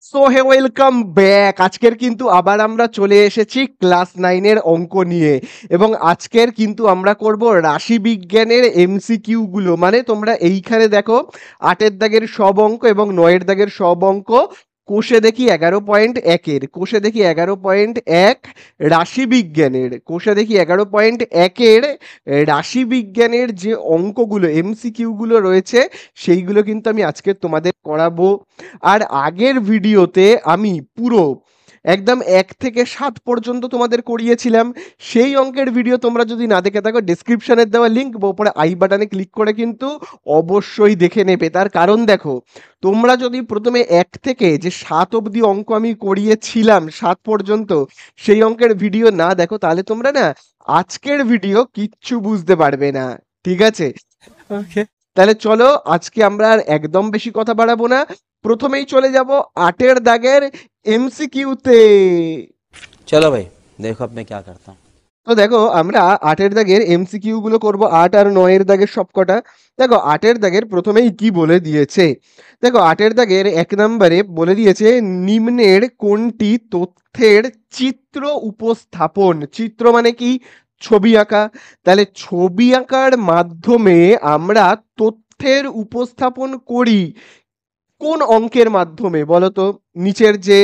So hey welcome back. আজকের কিন্তু আবার আমরা চলে এসেছি ক্লাস 9 এর অঙ্ক নিয়ে এবং আজকের কিন্তু আমরা করব রাশি বিজ্ঞানের এমসিকিউ গুলো। মানে তোমরা এইখানে দেখো 8 এর দাগের সব অঙ্ক এবং 9 এর দাগের সব অঙ্ক। কোষে দেখি 11.1 কোষে দেখি 11.1 রাশি বিজ্ঞানের, কোষে দেখি 11.1 রাশি বিজ্ঞানের যে অঙ্কগুলো এমসিকিউ গুলো রয়েছে সেইগুলো কিন্তু আমি আজকে তোমাদের করাবো। আর আগের ভিডিওতে আমি পুরো একদম 1 থেকে 7 পর্যন্ত তোমাদের করিয়েছিলাম। সেই অঙ্কের ভিডিও তোমরা যদি না দেখে থাকো, ডেসক্রিপশনের দেওয়া লিঙ্ক বা উপরে আই বাটনে ক্লিক করে কিন্তু অবশ্যই দেখে নেবে। তার কারণ দেখো, তোমরা যদি প্রথমে 1 থেকে যে 7 অবধি অঙ্ক আমি করিয়েছিলাম 7 পর্যন্ত, সেই অঙ্কের ভিডিও না দেখো, তাহলে তোমরা না আজকের ভিডিও কিচ্ছু বুঝতে পারবে না। ঠিক আছে? ওকে। তাহলে চলো আজকে আমরা আর একদম বেশি কথা বাড়াবো না, প্রথমেই চলে যাব 8 এর দাগের এমসিকিউতে। चलो भाई देखो अब मैं क्या करता हूँ। তো দেখো আমরা 8 এর দাগের এমসিকিউ গুলো করব, 8 আর 9 এর দাগের সবকটা। দেখো 8 এর দাগের প্রথমেই কি বলে দিয়েছে। দেখো 8 এর দাগের 1 নম্বরে বলে দিয়েছে নিম্নের কোনটি তথ্যের চিত্র উপস্থাপন। চিত্র মানে কি? ছবি আঁকা। তাহলে ছবি আঁকার মাধ্যমে আমরা তথ্যের উপস্থাপন করি কোন অঙ্কের মাধ্যমে বলো তো? নিচের যে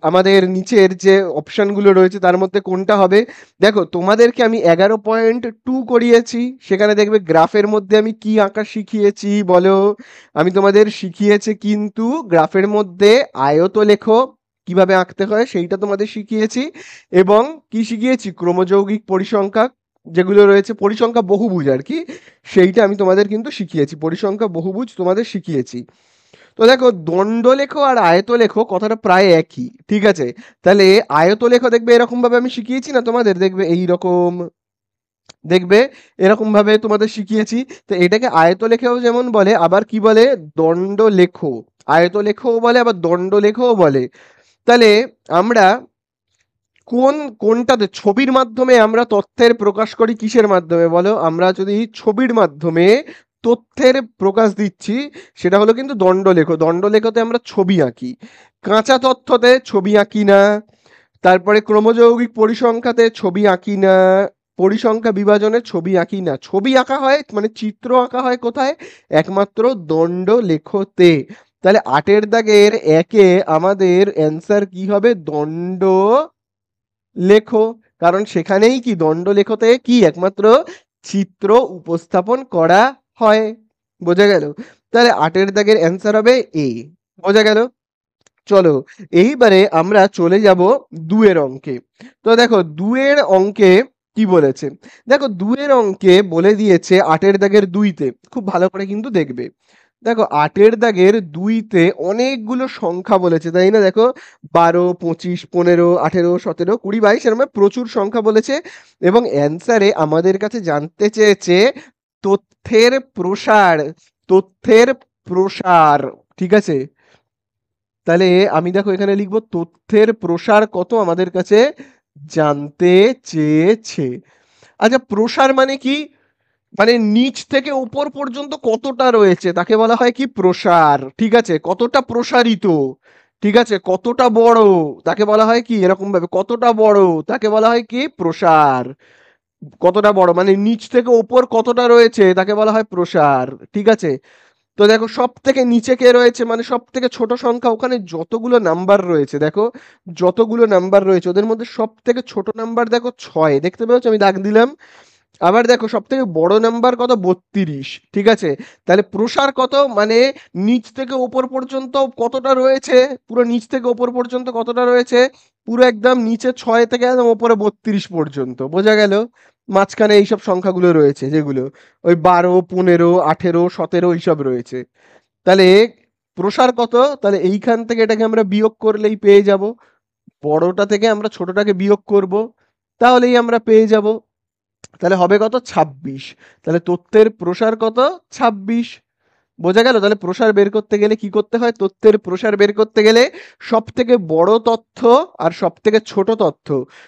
আমাদের নিচের যে অপশনগুলো রয়েছে তার মধ্যে কোনটা হবে? দেখো তোমাদেরকে আমি 11.2 করিয়েছি, সেখানে দেখবে গ্রাফের মধ্যে আমি কি আঁকা শিখিয়েছি বলো? আমি তোমাদের শিখিয়েছি কিন্তু গ্রাফের মধ্যে আয়ত লেখো কিভাবে আঁকতে হয় সেইটা তোমাদের শিখিয়েছি। এবং কি শিখিয়েছি? ক্রমযৌগিক পরিসংখ্যা যেগুলো রয়েছে, পরিসংখ্যা বহুভুজ আর কি, সেইটা আমি তোমাদের কিন্তু শিখিয়েছি। পরিসংখ্যা বহুভুজ তোমাদের শিখিয়েছি। তো দেখো দণ্ডলেখ আর আয়তলেখ কথাটা প্রায় একই। ঠিক আছে? তাহলে আয়তলেখ দেখবে এরকম ভাবে আমি শিখিয়েছি না তোমাদের, দেখবে এই রকম, দেখবে এরকম ভাবে তোমাদের শিখিয়েছি। তো এটাকে আয়তলেখও যেমন বলে, আবার কি বলে? দণ্ডলেখ। আয়তলেখও বলে আবার দণ্ডলেখও বলে। তাহলে আমরা কোনটাতে ছবির মাধ্যমে আমরা তথ্যের প্রকাশ করি? কিসের মাধ্যমে বলো? আমরা যদি ছবির মাধ্যমে তথ্যের প্রকাশ দিচ্ছি সেটা হলো কিন্তু দণ্ডলেখ। দণ্ডলেখতে আমরা ছবি আঁকি, কাঁচা তথ্যতে ছবি আঁকি না। তারপরে ক্রমযৌগিক পরিসংখ্যাতে ছবি আঁকি না, পরিসংখ্যা বিভাজনে ছবি আঁকি না। ছবি আঁকা হয় মানে চিত্র আঁকা হয় কোথায়? একমাত্র দণ্ডলেখতে। তাহলে 8 এর দাগের একে আমাদের অ্যান্সার কি হবে? দণ্ড লেখো। কারণ সেখানেই কি দণ্ডলেখতে কি একমাত্র চিত্র উপস্থাপন করা হয়। বোঝা গেল? তাহলে 8 এর দাগের অ্যান্সার হবে এ। বোঝা গেল? চলো এইবারে আমরা চলে যাব 2 এর অঙ্কে। তো দেখো 2 এর অঙ্কে কি বলেছে। দেখো 2 এর অঙ্কে বলে দিয়েছে 8 এর দাগের 2 তে, খুব ভালো করে কিন্তু দেখবে। দেখো 8 এর দাগের 2 তে অনেকগুলো সংখ্যা বলেছে, তাই না? দেখো 12, 25, 15, 18, 17, 20, 22 এরকম প্রচুর সংখ্যা বলেছে। এবং অ্যান্সারে আমাদের কাছে জানতে চেয়েছে তথ্যের প্রসার। তথ্যের প্রসার। ঠিক আছে? তাহলে আমি দেখো এখানে লিখবো তথ্যের প্রসার কত আমাদের কাছে জানতে চেয়েছে। আচ্ছা, প্রসার মানে কি? মানে নিচ থেকে উপর পর্যন্ত কতটা রয়েছে তাকে বলা হয় কি? প্রসার। ঠিক আছে? কতটা প্রসারিত, ঠিক আছে, কতটা বড় তাকে বলা হয় কি? এরকম ভাবে কতটা বড় তাকে বলা হয় কি? প্রসার। কতটা বড় মানে নিচ থেকে উপর কতটা রয়েছে তাকে বলা হয় প্রসার। ঠিক আছে? তো দেখো সব থেকে নিচে কে রয়েছে, মানে সব থেকে ছোট সংখ্যা, ওখানে যতগুলো নাম্বার রয়েছে দেখো, যতগুলো নাম্বার রয়েছে ওদের মধ্যে সব থেকে ছোট নাম্বার দেখো 6, দেখতে পেয়েছো? আমি দাগ দিলাম। আবার দেখো সব থেকে বড় নাম্বার কত? 32। ঠিক আছে? তাহলে প্রসার কত মানে নিচ থেকে ওপর পর্যন্ত কতটা রয়েছে, পুরো নিচ থেকে ওপর পর্যন্ত কতটা রয়েছে? পুরো একদম নিচে 6 থেকে একদম ওপরে 32 পর্যন্ত। বোঝা গেল? মাঝখানে এইসব সংখ্যাগুলো রয়েছে যেগুলো ওই 12, 15, 18, 17 এইসব রয়েছে। তাহলে প্রসার কত? তাহলে এইখান থেকে এটাকে আমরা বিয়োগ করলেই পেয়ে যাব। বড়টা থেকে আমরা ছোটটাকে বিয়োগ করব, তাহলেই আমরা পেয়ে যাব। তাহলে হবে কত? 26। তাহলে তথ্যের প্রসার কত? 26। বোঝা গেল? তাহলে প্রসার বের করতে গেলে কি করতে হয়? তথ্যের প্রসার বের করতে গেলে সব থেকে বড় তথ্য আর সব থেকে ছোট তথ্য,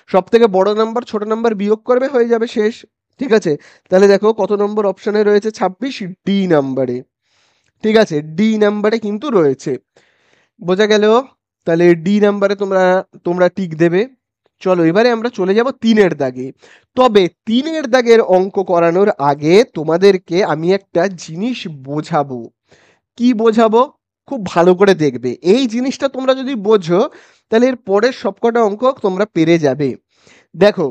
সব থেকে বড় নাম্বার ছোট নাম্বার বিয়োগ করবে, হয়ে যাবে, শেষ। ঠিক আছে? তাহলে দেখো কত নম্বর অপশনে রয়েছে? 26, ডি নাম্বারে। ঠিক আছে? ডি নাম্বারে কিন্তু রয়েছে। বোঝা গেল? তাহলে ডি নাম্বারে তোমরা তোমরা টিক দেবে। চলো এবারে আমরা চলে যাব 3-এর দাগে। তবে 3-এর দাগের অঙ্ক করানোর আগে তোমাদেরকে আমি একটা জিনিস বোঝাবো। কি বোঝাবো? খুব ভালো করে দেখবে। এই জিনিসটা তোমরা যদি বোঝো তাহলে এর পরের সবকটা অঙ্ক তোমরা পেরে যাবে। দেখো,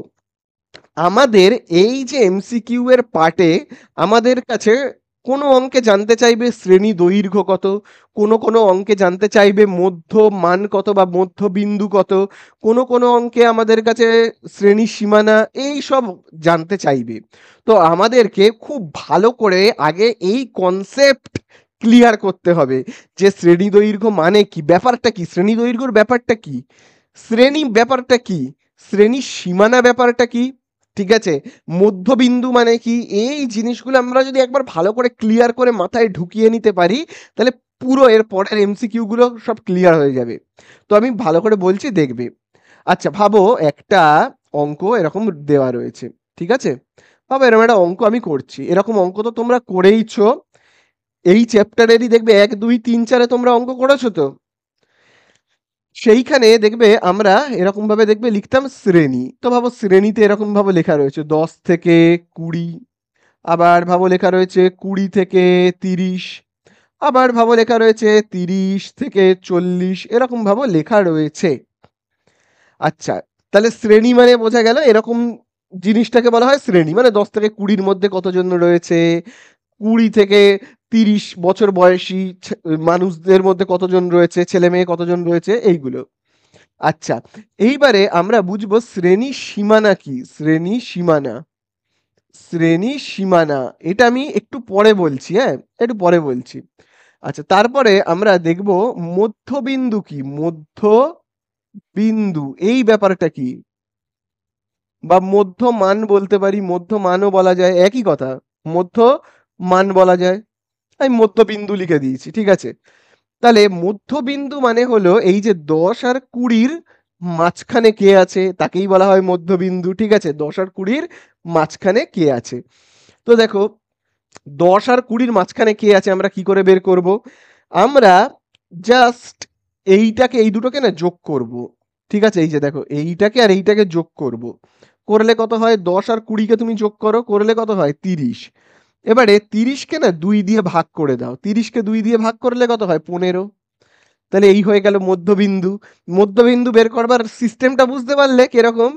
আমাদের এই যে এমসিকিউ এর পার্টে আমাদের কাছে কোনো অঙ্কে জানতে চাইবে শ্রেণী দৈর্ঘ্য কত, কোনো অঙ্কে জানতে চাইবে মধ্য মান কত বা মধ্যবিন্দু কত, কোনো অঙ্কে আমাদের কাছে শ্রেণী সীমানা এই সব জানতে চাইবে। তো আমাদেরকে খুব ভালো করে আগে এই কনসেপ্ট ক্লিয়ার করতে হবে যে শ্রেণী দৈর্ঘ্য মানে কি, ব্যাপারটা কি, শ্রেণী দৈর্ঘ্যর ব্যাপারটা কি, শ্রেণী ব্যাপারটা কি, শ্রেণী সীমানা ব্যাপারটা কি, ঠিক আছে, মধ্যবিন্দু মানে কি, এই জিনিসগুলো আমরা যদি একবার ভালো করে ক্লিয়ার করে মাথায় ঢুকিয়ে নিতে পারি তাহলে পুরো এর পরের এমসিকিউ গুলো সব ক্লিয়ার হয়ে যাবে। তো আমি ভালো করে বলছি, দেখবে। আচ্ছা ভাবো একটা অঙ্ক এরকম দেওয়া রয়েছে, ঠিক আছে, ভাবো এরকম একটা অঙ্ক আমি করছি, এরকম অঙ্ক তো তোমরা করেইছো, এই চ্যাপ্টারেরই দেখবে 1 2 3 4-এ তোমরা অঙ্ক করেছো তো। সেইখানে দেখবে আমরা এরকম ভাবে দেখবে লিখতাম শ্রেণী, তো ভাবো শ্রেণীতে এরকম ভাবে লেখা রয়েছে 10 থেকে 20, আবার ভাবো লেখা রয়েছে 20 থেকে 30, আবার ভাবো লেখা রয়েছে 30 থেকে 40, এরকম ভাবো লেখা রয়েছে। আচ্ছা, তাহলে শ্রেণী মানে বোঝা গেল এরকম জিনিসটাকে বলা হয় শ্রেণী, মানে 10 থেকে 20-র মধ্যে কতজন রয়েছে, 20 থেকে 30 বছর বয়সী মানুষদের মধ্যে কতজন রয়েছে, ছেলে মেয়ে কতজন রয়েছে, এইগুলো। আচ্ছা, এইবারে আমরা বুঝবো শ্রেণী সীমানা কি, শ্রেণী সীমানা, শ্রেণী সীমানা এটা আমি একটু পরে বলছি, হ্যাঁ একটু পরে বলছি। আচ্ছা, তারপরে আমরা দেখব মধ্যবিন্দু কি, মধ্যবিন্দু এই ব্যাপারটা কি, বা মধ্য মান বলতে পারি, মধ্য মানও বলা যায়, একই কথা, মধ্য মান বলা যায়। আমি মধ্যবিন্দু লিখে দিয়েছি, ঠিক আছে। তাহলে মধ্যবিন্দু মানে হলো এই যে 10 আর 20-র মাঝখানে কে আছে তাকেই বলা হয় মধ্যবিন্দু, ঠিক আছে, 10 আর 20-র মাঝখানে কে আছে। তো দেখো 10 আর 20-র মাঝখানে কে আছে আমরা কি করে বের করব, আমরা জাস্ট এইটাকে এই দুটোকে না যোগ করব, ঠিক আছে, এই যে দেখো এইটাকে আর এইটাকে যোগ করব, করলে কত হয়, 10 আর 20-কে তুমি যোগ করো, করলে কত হয় 30। এবারে 30-কে না 2 দিয়ে ভাগ করে দাও, 30-কে 2 দিয়ে ভাগ করলে কত হয় 15। তাহলে এই হয়ে গেল মধ্যবিন্দু। মধ্যবিন্দু বের করবার সিস্টেমটা বুঝতে পারলে কিরকম?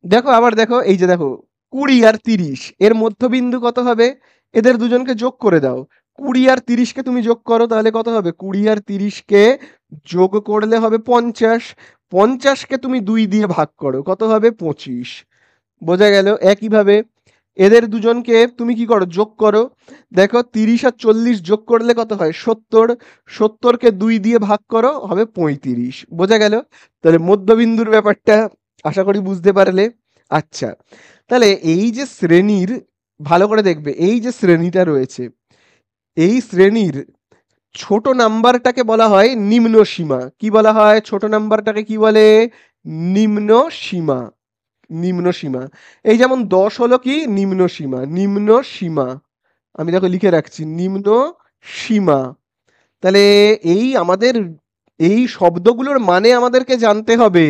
দেখো আবার দেখো, এই যে দেখো 20 আর 30 এর মধ্যবিন্দু কত হবে, এদের দুজনকে যোগ করে দাও, 20 আর 30-কে তুমি যোগ করো তাহলে কত হবে, 20 আর 30-কে যোগ করলে হবে 50, 50-কে তুমি 2 দিয়ে ভাগ করো কত হবে 25। বোঝা গেল? একইভাবে এদের দুজনকে তুমি কি করো, যোগ করো, দেখো 30 আর 40 যোগ করলে কত হয় 70, 70-কে 2 দিয়ে ভাগ করো হবে 35। বোঝা গেল? তাহলে মধ্যবিন্দুর ব্যাপারটা আশা করি বুঝতে পারলে। আচ্ছা, তাহলে এই যে শ্রেণীর, ভালো করে দেখবে এই যে শ্রেণীটা রয়েছে, এই শ্রেণীর ছোট নাম্বারটাকে বলা হয় নিম্ন সীমা। কি বলা হয় ছোট নাম্বারটাকে, কি বলে, নিম্ন সীমা, নিম্ন সীমা। এই যেমন 10 হলো কি নিম্ন সীমা, নিম্ন সীমা, আমি দেখো লিখে রাখছি নিম্ন সীমা। তাহলে এই আমাদের এই শব্দগুলোর মানে আমাদেরকে জানতে হবে,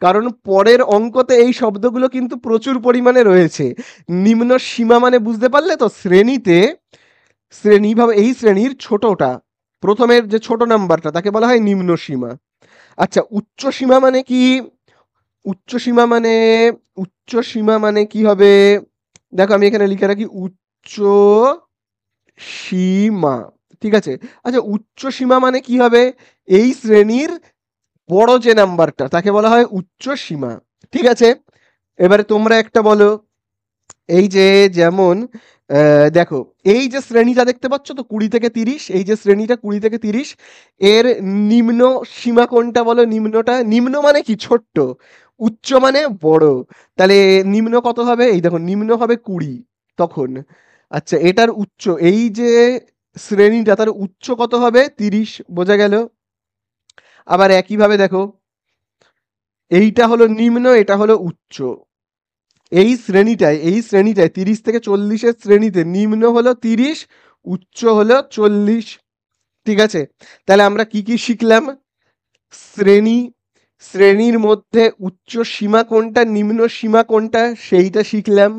কারণ পরের অঙ্কতে এই শব্দগুলো কিন্তু প্রচুর পরিমাণে রয়েছে। নিম্ন সীমা মানে বুঝতে পারলে তো, শ্রেণীতে শ্রেণী ভাবে এই শ্রেণীর ছোটটা, প্রথমের যে ছোট নাম্বারটা তাকে বলা হয় নিম্ন সীমা। আচ্ছা, উচ্চ সীমা মানে কি, উচ্চ সীমা মানে, উচ্চ সীমা মানে কি হবে, দেখো আমি এখানে লিখে রাখি উচ্চ সীমা, ঠিক আছে। আচ্ছা, উচ্চ সীমা মানে কি হবে, এই শ্রেণীর বড় যে নাম্বারটা তাকে বলা হয় উচ্চ সীমা, ঠিক আছে। এবারে তোমরা একটা বলো, এই যে যেমন দেখো এই যে শ্রেণীটা দেখতে পাচ্ছ তো 20 থেকে 30, এই যে শ্রেণীটা 20 থেকে 30, এর নিম্ন সীমা কোনটা বলো, নিম্নটা, নিম্ন মানে কি ছোট্ট, উচ্চ মানে বড়, তাহলে নিম্ন কত হবে, এই দেখো নিম্ন হবে 20 তখন। আচ্ছা, এটার উচ্চ, এই যে শ্রেণীটা তার উচ্চ কত হবে 30, বোঝা গেল? আবার একইভাবে দেখো এইটা হলো নিম্ন, এটা হলো উচ্চ, এই শ্রেণীটায় 30 থেকে 40-এর শ্রেণীতে নিম্ন হলো 30, উচ্চ হলো 40, ঠিক আছে। তাহলে আমরা কি কি শিখলাম, শ্রেণী, শ্রেণীর মধ্যে উচ্চ সীমা কোনটা নিম্ন সীমা কোনটা সেইটা শিখলাম।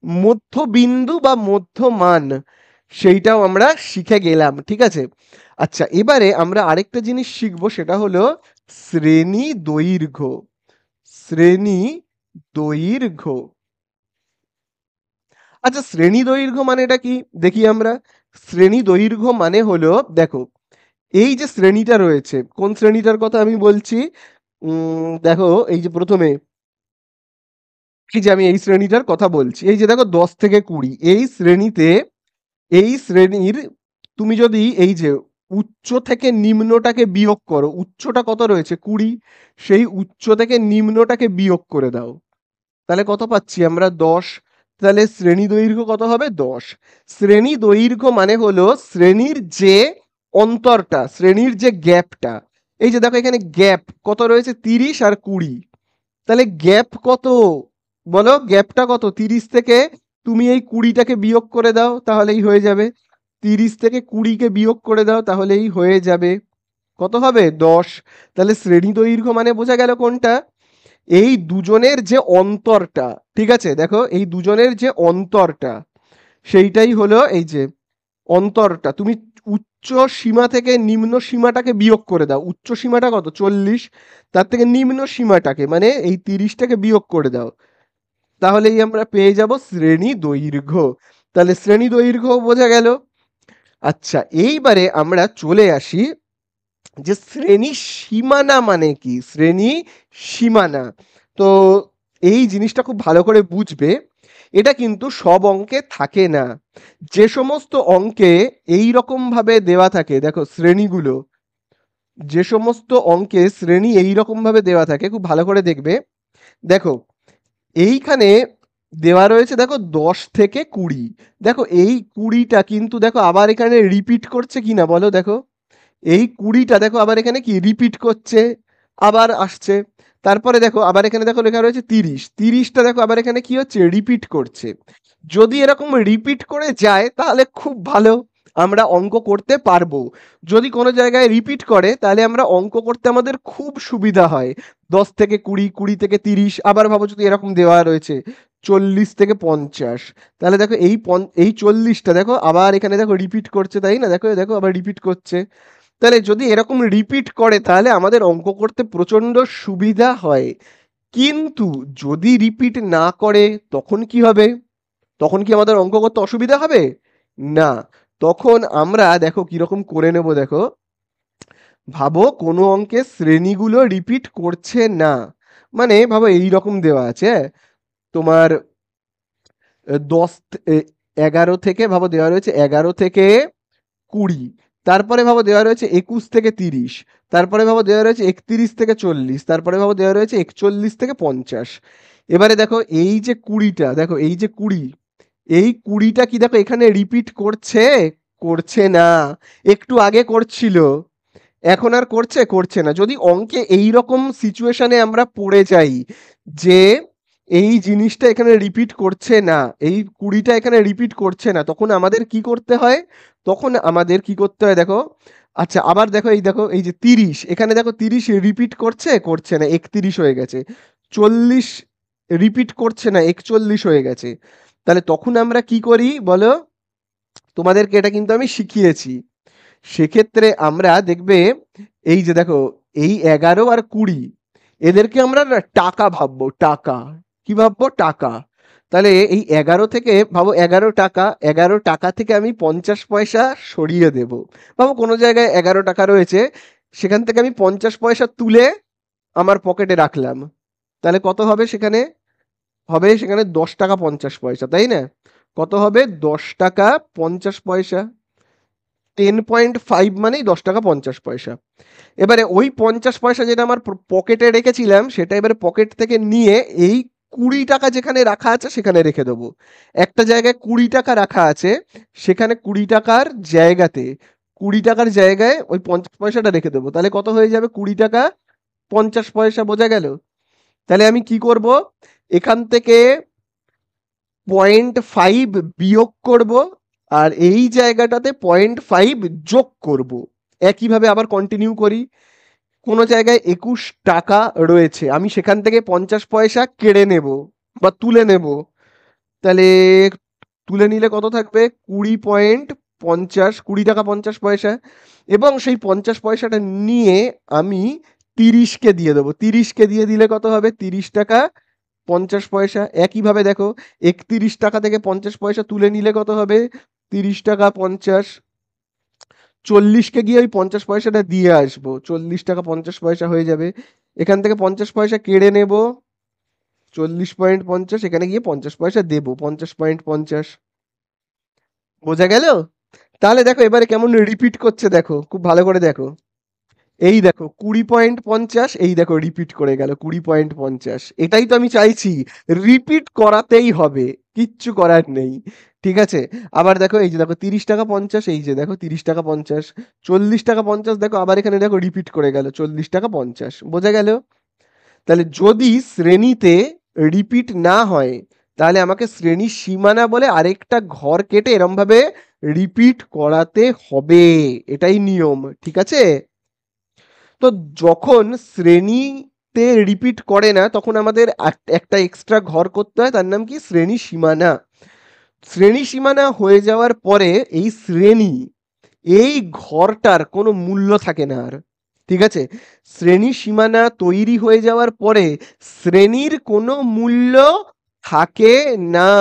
মধ্যবিন্দু বা মধ্যমান সেইটাও আমরা শিখে গেলাম, ঠিক আছে। আচ্ছা, এবারে আমরা আরেকটা জিনিস শিখবো, সেটা হলো শ্রেণী দৈর্ঘ্য। শ্রেণী দৈর্ঘ্য। আচ্ছা, শ্রেণী দৈর্ঘ্য মানেটা কি দেখি আমরা। শ্রেণী দৈর্ঘ্য মানে হলো, দেখো এই যে শ্রেণীটা রয়েছে, কোন শ্রেণীটার কথা আমি বলছি, দেখো এই যে প্রথমে এই যে আমি এই শ্রেণীটার কথা বলছি, এই যে দেখো 10 থেকে 20 এই শ্রেণীতে, এই শ্রেণীর তুমি যদি এই যে উচ্চ থেকে নিম্নটাকে বিয়োগ করো, উচ্চটা কত রয়েছে 20, সেই উচ্চ থেকে নিম্নটাকে বিয়োগ করে দাও, তাহলে কত পাচ্ছি আমরা 10। তাহলে শ্রেণী দৈর্ঘ্য কত হবে 10। শ্রেণী দৈর্ঘ্য মানে হলো শ্রেণীর যে অন্তরটা, শ্রেণীর যে গ্যাপটা, এই যে দেখো এখানে গ্যাপ কত রয়েছে 30 আর 20, তাহলে গ্যাপ কত বলো, গ্যাপটা কত, 30 থেকে তুমি এই 20টাকে বিয়োগ করে দাও তাহলেই হয়ে যাবে, 30 থেকে 20কে বিয়োগ করে দাও তাহলেই হয়ে যাবে, কত হবে 10। তাহলে শ্রেণী দৈর্ঘ্য মানে বোঝা গেল কোনটা, এই দুজনের যে অন্তরটা, ঠিক আছে, দেখো এই দুজনের যে অন্তরটা সেইটাই হলো এই যে অন্তরটা। তুমি উচ্চ সীমা থেকে নিম্ন সীমাটাকে বিয়োগ করে দাও, উচ্চ সীমাটা কত 40, তার থেকে নিম্ন সীমাটাকে মানে এই 30টাকে বিয়োগ করে দাও, তাহলেই আমরা পেয়ে যাব শ্রেণী দৈর্ঘ্য। তাহলে শ্রেণী দৈর্ঘ্য বোঝা গেল। আচ্ছা, এইবারে আমরা চলে আসি যে শ্রেণী সীমানা মানে কি, শ্রেণী সীমানা। তো এই জিনিসটা খুব ভালো করে বুঝবে, এটা কিন্তু সব অঙ্কে থাকে না। যে সমস্ত অঙ্কে এই রকম ভাবে দেওয়া থাকে, দেখো শ্রেণীগুলো, যে সমস্ত অঙ্কে শ্রেণী এই রকম ভাবে দেওয়া থাকে খুব ভালো করে দেখবে। দেখো এইখানে দেওয়া রয়েছে, দেখো 10 থেকে 20, দেখো এই 20টা কিন্তু দেখো আবার এখানে রিপিট করছে কিনা বলো, দেখো এই 20টা দেখো আবার এখানে কি রিপিট করছে, আবার আসছে। তারপরে দেখো আবার এখানে দেখো লেখা রয়েছে 30, 30টা দেখো আবার এখানে কি হচ্ছে রিপিট করছে। যদি এরকম রিপিট করে যায় তাহলে খুব ভালো, আমরা অঙ্ক করতে পারবো। যদি কোনো জায়গায় রিপিট করে তাহলে আমরা অঙ্ক করতে আমাদের খুব সুবিধা হয়। 10 থেকে 20, 20 থেকে 30, আবার ভাবো যদি এরকম দেওয়া রয়েছে 40 থেকে 50, তাহলে দেখো এই 40টা দেখো আবার এখানে দেখো রিপিট করছে, তাই না, দেখো দেখো আবার রিপিট করছে। তাহলে যদি এরকম রিপিট করে তাহলে আমাদের অঙ্ক করতে প্রচন্ড সুবিধা হয়। কিন্তু যদি রিপিট না করে তখন কি হবে, তখন কি আমাদের অঙ্ক করতে অসুবিধা হবে? না, তখন আমরা দেখো কিরকম করে নেব, দেখো ভাবো কোনো অঙ্কের শ্রেণীগুলো রিপিট করছে না, মানে ভাবো এই রকম দেওয়া আছে, তোমার 11 থেকে ভাবো দেওয়া রয়েছে 11 থেকে 20, তারপরে ভাবো দেওয়া রয়েছে 21 থেকে 30, তারপরে ভাবো দেওয়া রয়েছে 31 থেকে 40, তারপরে ভাবো দেওয়া রয়েছে 41 থেকে 50। এবারে দেখো এই যে 20টা, দেখো এই যে 20, এই 20টা কি দেখো এখানে রিপিট করছে, করছে না। একটু আগে করছিল, এখন আর করছে, করছে না। যদি অঙ্কে এই রকম সিচুয়েশনে আমরা পড়ে যাই যে এই জিনিসটা এখানে রিপিট করছে না, এই 20টা এখানে রিপিট করছে না, তখন আমাদের কি করতে হয়, তখন আমাদের কি করতে হয় দেখো। আচ্ছা, আবার দেখো এই দেখো এই যে 30, এখানে দেখো 30 রিপিট করছে, করছে না, 31 হয়ে গেছে। 40 রিপিট করছে না, 41 হয়ে গেছে। তাহলে তখন আমরা কি করি বলো, তোমাদেরকে এটা কিন্তু আমি শিখিয়েছি। সেক্ষেত্রে আমরা দেখবে এই যে দেখো এই 11 আর 20 এদেরকে আমরা না টাকা ভাববো, টাকা, কি ভাববো টাকা। তাহলে এই 11 থেকে ভাবো 11 টাকা, 11 টাকা থেকে আমি 50 পয়সা সরিয়ে দেব। ভাবো কোনো জায়গায় 11 টাকা রয়েছে, সেখান থেকে আমি 50 পয়সা তুলে আমার পকেটে রাখলাম, তাহলে কত হবে সেখানে, হবে সেখানে 10 টাকা 50 পয়সা, তাই না? কত হবে 10 টাকা 50 পয়সা, 10.5 মানেই 10 টাকা 50 পয়সা। এবারে ওই 50 পয়সা যেটা আমার পকেটে রেখেছিলাম সেটা এবারে পকেট থেকে নিয়ে এই 20 টাকা যেখানে রাখা আছে সেখানে রেখে দেবো। একটা জায়গায় 20 টাকা রাখা আছে, সেখানে 20 টাকার জায়গাতে, 20 টাকার জায়গায় ওই 50 পয়সাটা রেখে দেবো, তাহলে কত হয়ে যাবে 20 টাকা 50 পয়সা, বোঝা গেল? তাহলে আমি কি করব, এখান থেকে 0.5 বিয়োগ করব, আর এই জায়গাটাতে 0.5 যোগ করব। একইভাবে আবার কন্টিনিউ করি, কোনো জায়গায় 21 টাকা রয়েছে, আমি সেখান থেকে 50 পয়সা কেড়ে নেব বা তুলে নেব, তাহলে তুলে নিলে কত থাকবে? 20.50, 20 টাকা 50 পয়সা। এবং সেই 50 পয়সাটা নিয়ে আমি 30কে দিয়ে দেবো। 30কে দিয়ে দিলে কত হবে? 30 টাকা 50 পয়সা। একইভাবে দেখো, 31 টাকা থেকে 50 পয়সা তুলে নিলে কত হবে? 30 টাকা 50। 40কে গিয়ে ওই 50 পয়সাটা দিয়ে আসবো, 40 টাকা 50 পয়সা হয়ে যাবে। এখান থেকে 50 পয়সা কেড়ে নেব, 40.50, এখানে গিয়ে 50 পয়সা দেবো, 50.50। বোঝা গেল? তাহলে দেখো এবারে কেমন রিপিট করছে, দেখো খুব ভালো করে দেখো। এই দেখো 20.50, এই দেখো রিপিট করে গেল 20.50। এটাই তো আমি চাইছি, রিপিট করাতেই হবে, কিচ্ছু করার নেই। ঠিক আছে, আবার দেখো, এই যে দেখো 30 টাকা 50, এই যে দেখো 30 টাকা 50, 40 টাকা 50, দেখো আবার এখানে দেখো রিপিট করে গেল 40 টাকা 50। বোঝা গেল? তাহলে যদি শ্রেণীতে রিপিট না হয়, তাহলে আমাকে শ্রেণীর সীমানা বলে আরেকটা ঘর কেটে এরম ভাবে রিপিট করাতে হবে। এটাই নিয়ম, ঠিক আছে? তো যখন শ্রেণীতে রিপিট করে না, তখন আমাদের একটা এক্সট্রা ঘর করতে হয়, তার নাম কি? শ্রেণী সীমানা। শ্রেণী সীমানা হয়ে যাওয়ার পরে এই শ্রেণী, এই ঘরটার কোনো মূল্য থাকে না আর। ঠিক আছে, শ্রেণী সীমানা তৈরি হয়ে যাওয়ার পরে শ্রেণীর কোনো মূল্য থাকে না।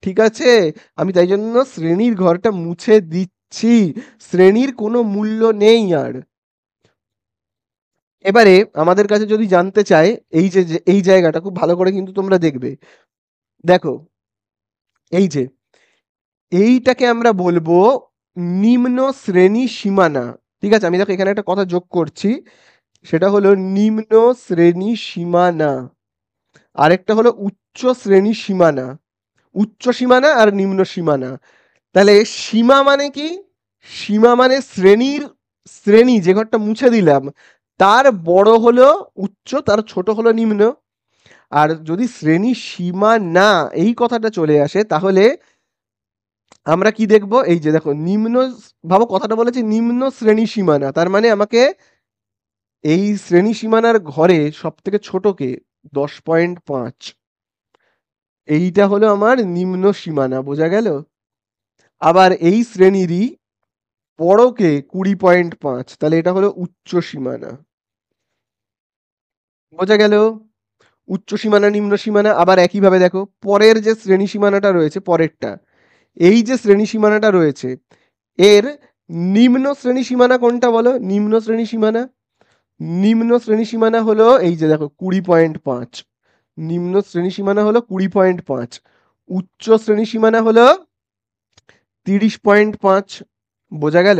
ঠিক আছে, আমি তাই জন্য শ্রেণীর ঘরটা মুছে দিচ্ছি, শ্রেণীর কোনো মূল্য নেই আর। এবারে আমাদের কাছে যদি জানতে চায়, এই জায়গাটা খুব ভালো করে কিন্তু তোমরা দেখবে। দেখো, এই যে এইটাকে আমরা বলবো নিম্ন শ্রেণী সীমানা। ঠিক আছে, আমি দেখো এখানে একটা কথা যোগ করছি, সেটা হলো নিম্ন শ্রেণী সীমানা। আরেকটা হলো উচ্চ শ্রেণী সীমানা। উচ্চ সীমানা আর নিম্ন সীমানা। তাহলে সীমা মানে কি? সীমা মানে শ্রেণীর, শ্রেণী যে ঘরটা মুছে দিলাম তার বড় হলো উচ্চ, তার ছোট হলো নিম্ন। আর যদি শ্রেণী সীমা না এই কথাটা চলে আসে, তাহলে আমরা কি দেখব? এই যে দেখো নিম্ন, ভাবো কথাটা বলেছে নিম্ন শ্রেণী সীমানা, তার মানে আমাকে এই শ্রেণী সীমানার ঘরে সব থেকে ছোটকে 10.5, এইটা হলো আমার নিম্ন সীমানা। বোঝা গেল? আবার এই শ্রেণীরই বড়কে 20.5, তাহলে এটা হলো উচ্চ সীমানা। বোঝা গেল? উচ্চ সীমানা নিম্ন সীমানা। আবার একইভাবে দেখো পরের যে শ্রেণী সীমানাটা রয়েছে, পরেরটা, এই যে শ্রেণী সীমানাটা রয়েছে, এর নিম্ন শ্রেণী সীমানা কোনটা বলো? নিম্ন শ্রেণী সীমানা, নিম্ন শ্রেণী সীমানা হলো এই যে দেখো 20.5। নিম্ন শ্রেণী সীমানা হলো 20.5, উচ্চ শ্রেণী সীমানা হলো 30.5। বোঝা গেল?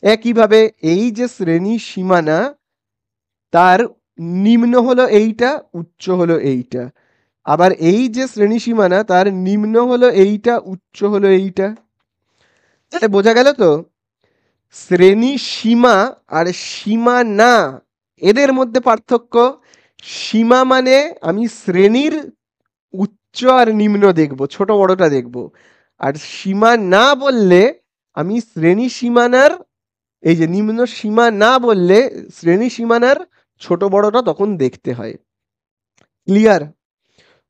একইভাবে এই যে শ্রেণী সীমানা, তার নিম্ন হলো এইটা, উচ্চ হলো এইটা। আবার এই যে শ্রেণী সীমানা, তার নিম্ন হলো এইটা, উচ্চ হলো এইটা। তাহলে বোঝা গেল তো? শ্রেণী সীমা আর সীমা না, এদের মধ্যে পার্থক্য। সীমা মানে আমি শ্রেণীর উচ্চ আর নিম্ন দেখব, ছোট বড়টা দেখব। আর সীমা না বললে আমি শ্রেণী সীমানার, এই যে নিম্ন সীমা না বললে শ্রেণী সীমানার ছোট বড়টা তখন দেখতে হয়। ক্লিয়ার?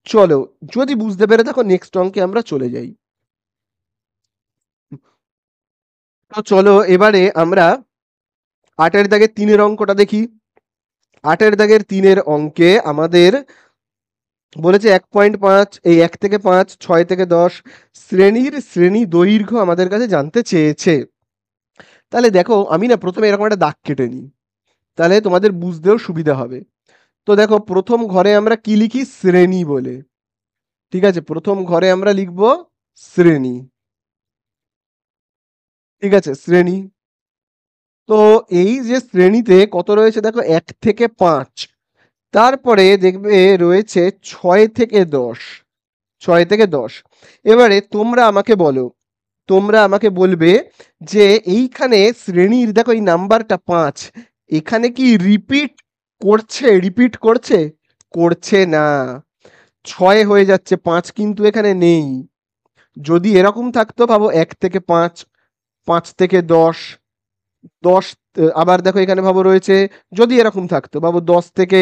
চলো, যদি বুঝতে পেরে থাকো নেক্সট অঙ্কে আমরা চলে যাই। তো চলো এবারে আমরা 8-এর দাগের 3-এর অঙ্কটা দেখি। 8-এর দাগের 3-এর অঙ্কে আমাদের বলেছে 1.5, এই 1 থেকে 5, 6 থেকে 10 শ্রেণীর শ্রেণী দৈর্ঘ্য আমাদের কাছে জানতে চেয়েছে। তাহলে দেখো আমি না প্রথমে এরকম একটা দাগ কেটে নিই, তাহলে তোমাদের বুঝতেও সুবিধা হবে। তো দেখো প্রথম ঘরে আমরা কি লিখি? শ্রেণী বলে। ঠিক আছে, প্রথম ঘরে আমরা লিখব শ্রেণী। ঠিক আছে, শ্রেণী। তো এই যে শ্রেণীতে কত রয়েছে দেখো, 1 থেকে 5, তারপরে দেখবে রয়েছে 6 থেকে 10, 6 থেকে 10। এবারে তোমরা আমাকে বলো, তোমরা আমাকে বলবে যে এইখানে শ্রেণীর দেখো এই নাম্বারটা 5, এখানে কি রিপিট করছে? রিপিট করছে? করছে না, 6 হয়ে যাচ্ছে, 5 কিন্তু এখানে নেই। যদি এরকম থাকতো, ভাবো 1 থেকে 5, 5 থেকে 10, 10, আবার দেখো এখানে ভাবো রয়েছে, যদি এরকম থাকতো ভাবো 10 থেকে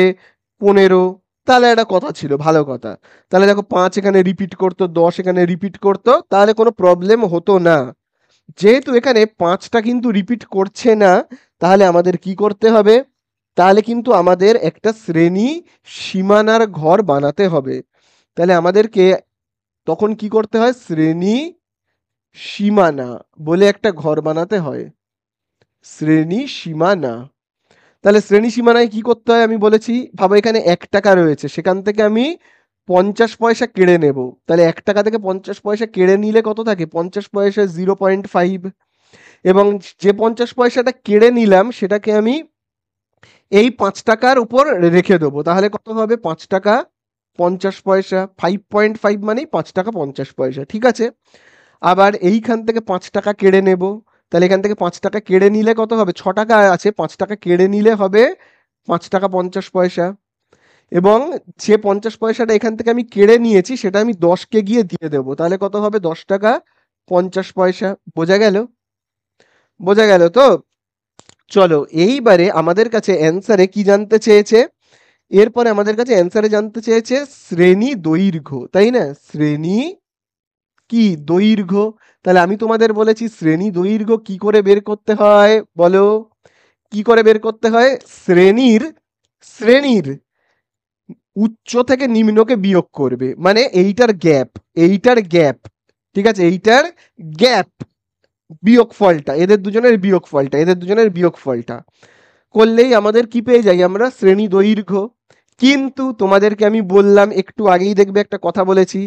15, তাহলে একটা কথা ছিল, ভালো কথা। তাহলে দেখো 5 এখানে রিপিট করতো, 10 এখানে রিপিট করতো, তাহলে কোনো প্রবলেম হতো না। যেহেতু এখানে 5টা কিন্তু রিপিট করছে না, তাহলে আমাদের কি করতে হবে? তাহলে কিন্তু আমাদের একটা শ্রেণী সীমানার ঘর বানাতে হবে। তাহলে আমাদেরকে তখন কি করতে হয়? শ্রেণী সীমানা বলে একটা ঘর বানাতে হয়, শ্রেণী সীমানা। তাহলে শ্রেণী সীমানায় কি করতে হয় আমি বলেছি, ভাবো এখানে 1 টাকা রয়েছে, সেখান থেকে আমি 50 পয়সা কেড়ে নেব। তাহলে 1 টাকা থেকে 50 পয়সা কেড়ে নিলে কত থাকে? 50 পয়সা 0.5। এবং যে 50 পয়সাটা কেড়ে নিলাম সেটাকে আমি এই 5 টাকার উপর রেখে দেবো। তাহলে কত হবে? 5 টাকা 50 পয়সা, 5.5 মানেই 5 টাকা 50 পয়সা, ঠিক আছে। আবার এইখান থেকে 5 টাকা কেড়ে নেব। তাহলে এখান থেকে 5 টাকা কেড়ে নিলে কত হবে? 6 টাকা আছে, 5 টাকা কেড়ে নিলে হবে 5 টাকা 50 পয়সা। এবং যে 50 পয়সাটা এখান থেকে আমি কেড়ে নিয়েছি সেটা আমি 10কে গিয়ে দিয়ে দেবো। তাহলে কত হবে? 10 টাকা 50 পয়সা। বোঝা গেল? বোঝা গেল তো? চলো, এইবারে আমাদের কাছে অ্যান্সারে কি জানতে চেয়েছে? এরপরে আমাদের কাছে অ্যান্সারে জানতে চেয়েছে শ্রেণী দৈর্ঘ্য, তাই না? শ্রেণী কি? দৈর্ঘ্য। তাহলে আমি তোমাদের বলেছি শ্রেণী দৈর্ঘ্য কি করে বের করতে হয় বলো? কি করে বের করতে হয়? শ্রেণীর শ্রেণীর উচ্চ থেকে নিম্নকে বিয়োগ করবে, মানে এইটার গ্যাপ, এইটার গ্যাপ, ঠিক আছে, এইটার গ্যাপ, বিয়োগফলটা, এদের দুজনের বিয়োগফলটা, এদের দুজনের বিয়োগফলটা করলেই আমাদের কি পেয়ে যাই? আমরা শ্রেণী দৈর্ঘ্য। কিন্তু তোমাদেরকে আমি বললাম একটু আগেই, দেখবে একটা কথা বলেছি,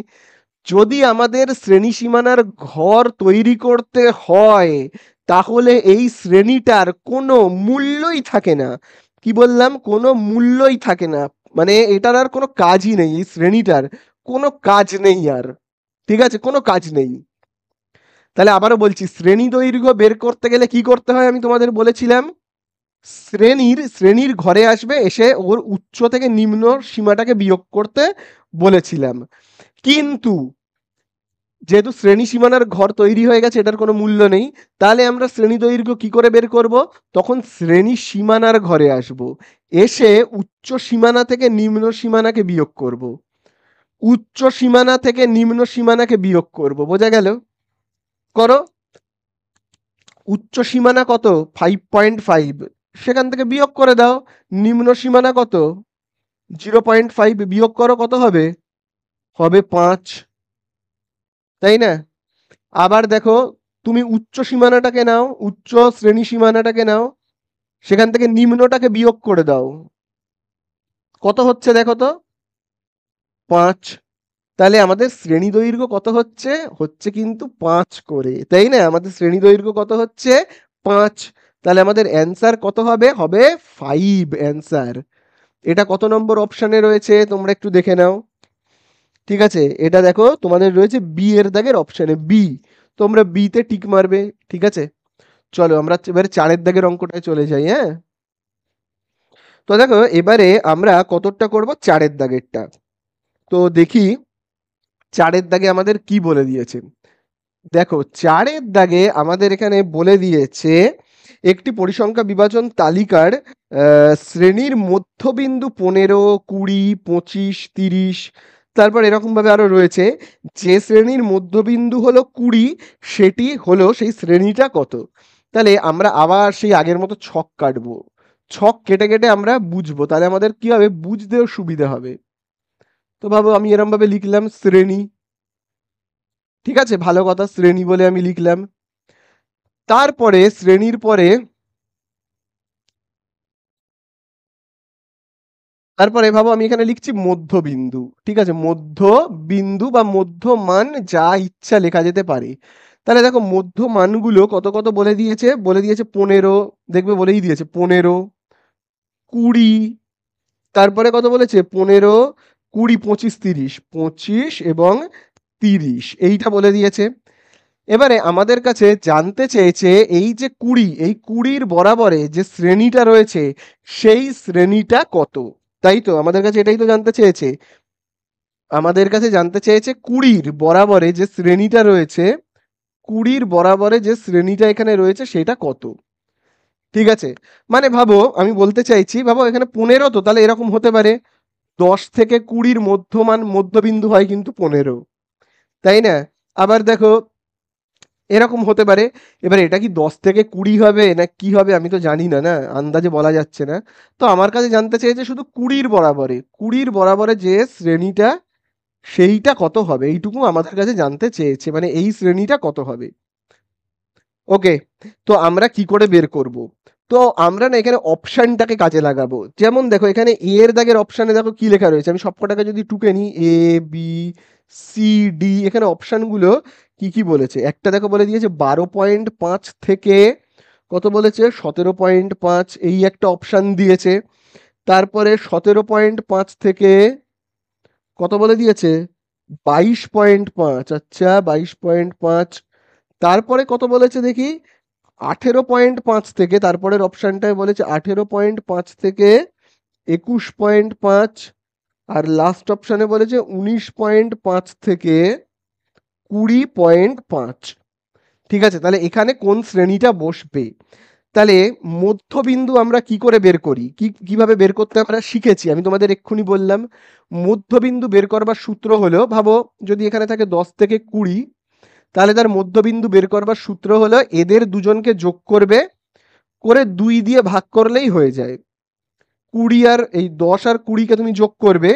যদি আমাদের শ্রেণী সীমানার ঘর তৈরি করতে হয় তাহলে এই শ্রেণীটার কোনো মূল্যই থাকে না। কি বললাম? কোনো মূল্যই থাকে না, মানে এটার আর কোনো কাজই নেই, এই শ্রেণীটার কোনো কাজ নেই আর, ঠিক আছে, কোনো কাজ নেই। তাহলে আবারও বলছি, শ্রেণী দৈর্ঘ্য বের করতে গেলে কি করতে হয় আমি তোমাদের বলেছিলাম, শ্রেণীর ঘরে আসবে, এসে ওর উচ্চ থেকে নিম্ন সীমাটাকে বিয়োগ করতে বলেছিলাম। কিন্তু যেহেতু শ্রেণী সীমানার ঘর তৈরি হয়ে গেছে, এটার কোনো মূল্য নেই, তাহলে আমরা শ্রেণী দৈর্ঘ্য কি করে বের করব? তখন শ্রেণী সীমানার ঘরে আসব, এসে উচ্চ সীমানা থেকে নিম্ন সীমানাকে বিয়োগ করব, উচ্চ সীমানা থেকে নিম্ন সীমানাকে বিয়োগ করব। বোঝা গেল? করো। উচ্চ সীমানা কত? 5.5, সেখান থেকে বিয়োগ করে দাও। নিম্ন সীমানা কত? 0.5, বিয়োগ করো, কত হবে? হবে 5, তাই না? আবার দেখো, তুমি উচ্চ সীমানাটাকে নাও, উচ্চ শ্রেণী সীমানাটাকে নাও, সেখান থেকে নিম্নটাকে বিয়োগ করে দাও, কত হচ্ছে দেখো তো? 5। তাহলে আমাদের শ্রেণী দৈর্ঘ্য কত হচ্ছে? হচ্ছে কিন্তু 5 করে, তাই না? আমাদের শ্রেণী দৈর্ঘ্য কত হচ্ছে? 5। তাহলে আমাদের অ্যান্সার কত হবে? হবে 5 অ্যান্সার। এটা কত নম্বর অপশানে রয়েছে তোমরা একটু দেখে নাও, ঠিক আছে? এটা দেখো তোমাদের রয়েছে বি এর দাগের অপশানে, বি। তোমরা বি তে টিক মারবে, ঠিক আছে? চলো আমরা এবারে 4-এর দাগের অঙ্কটায় চলে যাই, হ্যাঁ। তো দেখো এবারে আমরা কতটা করব? 4-এর দাগেরটা। তো দেখি 4-এর দাগে আমাদের কি বলে দিয়েছে। দেখো 4-এর দাগে আমাদের এখানে বলে দিয়েছে একটি পরিসংখ্যা বিভাজন তালিকার শ্রেণীর মধ্যবিন্দু 15, 20, 25, 30, তারপর এরকম ভাবে আরো রয়েছে, যে শ্রেণীর মধ্যবিন্দু হলো 20 সেটি হলো সেই শ্রেণীটা কত। তাহলে আমরা আবার সেই আগের মতো ছক কাটবো, ছক কেটে কেটে আমরা বুঝবো, তাহলে আমাদের কি হবে? বুঝতেও সুবিধা হবে। তো ভাবো আমি এরম ভাবে লিখলাম শ্রেণী, ঠিক আছে, ভালো কথা, শ্রেণী বলে আমি লিখলাম। তারপরে শ্রেণীর পরে, তারপরে ভাবো আমি এখানে লিখছি মধ্যবিন্দু, ঠিক আছে, মধ্যবিন্দু বা মধ্যমান, যা ইচ্ছা লেখা যেতে পারে। তাহলে দেখো মধ্য মানগুলো কত কত বলে দিয়েছে, বলে দিয়েছে 15, দেখবে বলেই দিয়েছে 15, 20, তারপরে কত বলেছে? 15, 20, 25, 30, 25 এবং 30, এইটা বলে দিয়েছে। এবারে আমাদের কাছে জানতে চেয়েছে এই যে 20, এই 20-র বরাবরে যে শ্রেণীটা রয়েছে সেই শ্রেণীটা কত, তাই তো? আমাদের কাছে এটাই তো জানতে চেয়েছে। আমাদের কাছে জানতে চেয়েছে 20-র বরাবরে যে শ্রেণীটা রয়েছে, 20-র বরাবরে যে শ্রেণীটা এখানে রয়েছে সেটা কত। ঠিক আছে, মানে ভাবো আমি বলতে চাইছি, ভাবো এখানে 15, তো তাহলে এরকম হতে পারে 10 থেকে 20-র মধ্যমান মধ্যবিন্দু হয় কিন্তু 15, তাই না? আবার দেখো এরকম হতে পারে, এবার এটা কি 10 থেকে 20 হবে না কি হবে আমি তো জানি না, না আন্দাজে বলা যাচ্ছে না। তো আমার কাছে জানতে চেয়েছে শুধু 20-র বরাবরে যে শ্রেণীটা, সেইটা কত হবে এইটুকু আমাদের কাছে জানতে চেয়েছে, মানে এই শ্রেণীটা কত হবে। ওকে, তো আমরা কি করে বের করব? তো আমরা না এখানে অপশনটাকে কাজে লাগাবো। যেমন দেখো এখানে এ এর দাগের অপশনে দেখো কি লেখা রয়েছে, আমি সবকটাকে যদি টুকে নিই, এ, বি, সি, ডি, এখানে অপশনগুলো কি কি বলেছে, একটা দেখো বলে দিয়েছে 12.5 থেকে কত বলেছে 17.5, এই একটা অপশন দিয়েছে। তারপরে 17.5 থেকে কত বলে দিয়েছে 22.5, আচ্ছা 22.5। তারপরে কত বলেছে দেখি 18.5 থেকে, তারপরের অপশনটায় বলেছে 18.5 থেকে 21.5, আর লাস্ট অপশনে বলেছে 19.5 থেকে 20.5। ঠিক আছে, তাহলে এখানে কোন শ্রেণীটা বসবে? তাহলে মধ্যবিন্দু আমরা কি করে বের করি, কিভাবে বের করতে আমরা শিখেছি, আমি তোমাদের এক্ষুনি বললাম। মধ্যবিন্দু বের করবার সূত্র হলো, ভাবো যদি এখানে থাকে 10 থেকে 20, তাহলে তার মধ্যবিন্দু বের করবার সূত্র হলো এদের দুজনকে যোগ করবে, করে 2 দিয়ে ভাগ করলেই হয়ে যায়। 20 আর এই 10 আর 20কে তুমি যোগ করবে,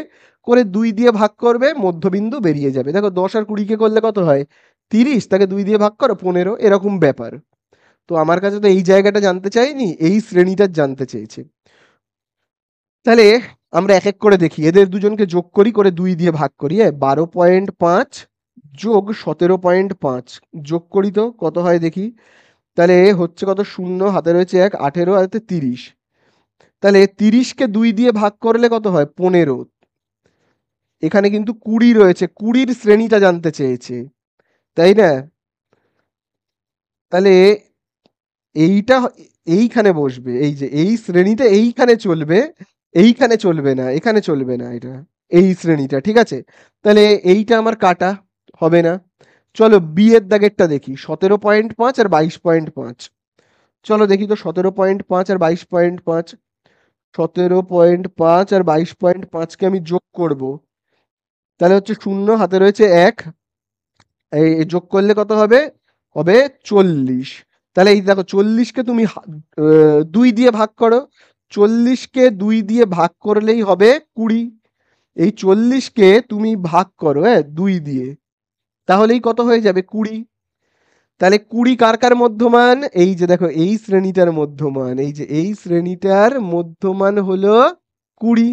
করে 2 দিয়ে ভাগ করবে, মধ্যবিন্দু বেরিয়ে যাবে। দেখো 10 আর 20কে করলে কত হয় 30, তাকে 2 দিয়ে ভাগ করো 15, এরকম ব্যাপার। তো আমার কাছে তো এই জায়গাটা জানতে চাইনি, এই শ্রেণীটার জানতে চেয়েছে। তাহলে আমরা এক এক করে দেখি, এদের দুজনকে যোগ করি, করে 2 দিয়ে ভাগ করি। 12.5 যোগ 17.5 যোগ করি, তো কত হয় দেখি। তাহলে হচ্ছে কত, শূন্য হাতে রয়েছে 1, 18 আর 30। তাহলে 30কে 2 দিয়ে ভাগ করলে কত হয় 15। এখানে কিন্তু 20 রয়েছে, 20-র শ্রেণীটা জানতে চেয়েছে, তাই না? তাহলে এইটা এইখানে বসবে, এই যে এই শ্রেণীটা এইখানে চলবে, এইখানে চলবে না, এখানে চলবে না এটা, এই শ্রেণীটা, ঠিক আছে? তাহলে এইটা আমার কাটা হবে না। চলো বি এর দাগেরটা দেখি, 17.5 আর 22.5। চলো দেখি তো 17.5 আর 22.5, 17.5 আর 22.5কে আমি যোগ করব, তাহলে হচ্ছে শূন্য হাতে রয়েছে 1, এই যোগ করলে কত হবে, হবে 40। তাহলে এই দেখো 40কে তুমি 2 দিয়ে ভাগ করো, 40কে 2 দিয়ে ভাগ করলেই হবে 20। এই 40কে তুমি ভাগ করো 2 দিয়ে, তাহলেই কত হয়ে যাবে 20। তাহলে 20 কার কার মধ্যমান, এই যে দেখো এই শ্রেণীটার মধ্যমান, এই যে এই শ্রেণীটার মধ্যমান হলো 20।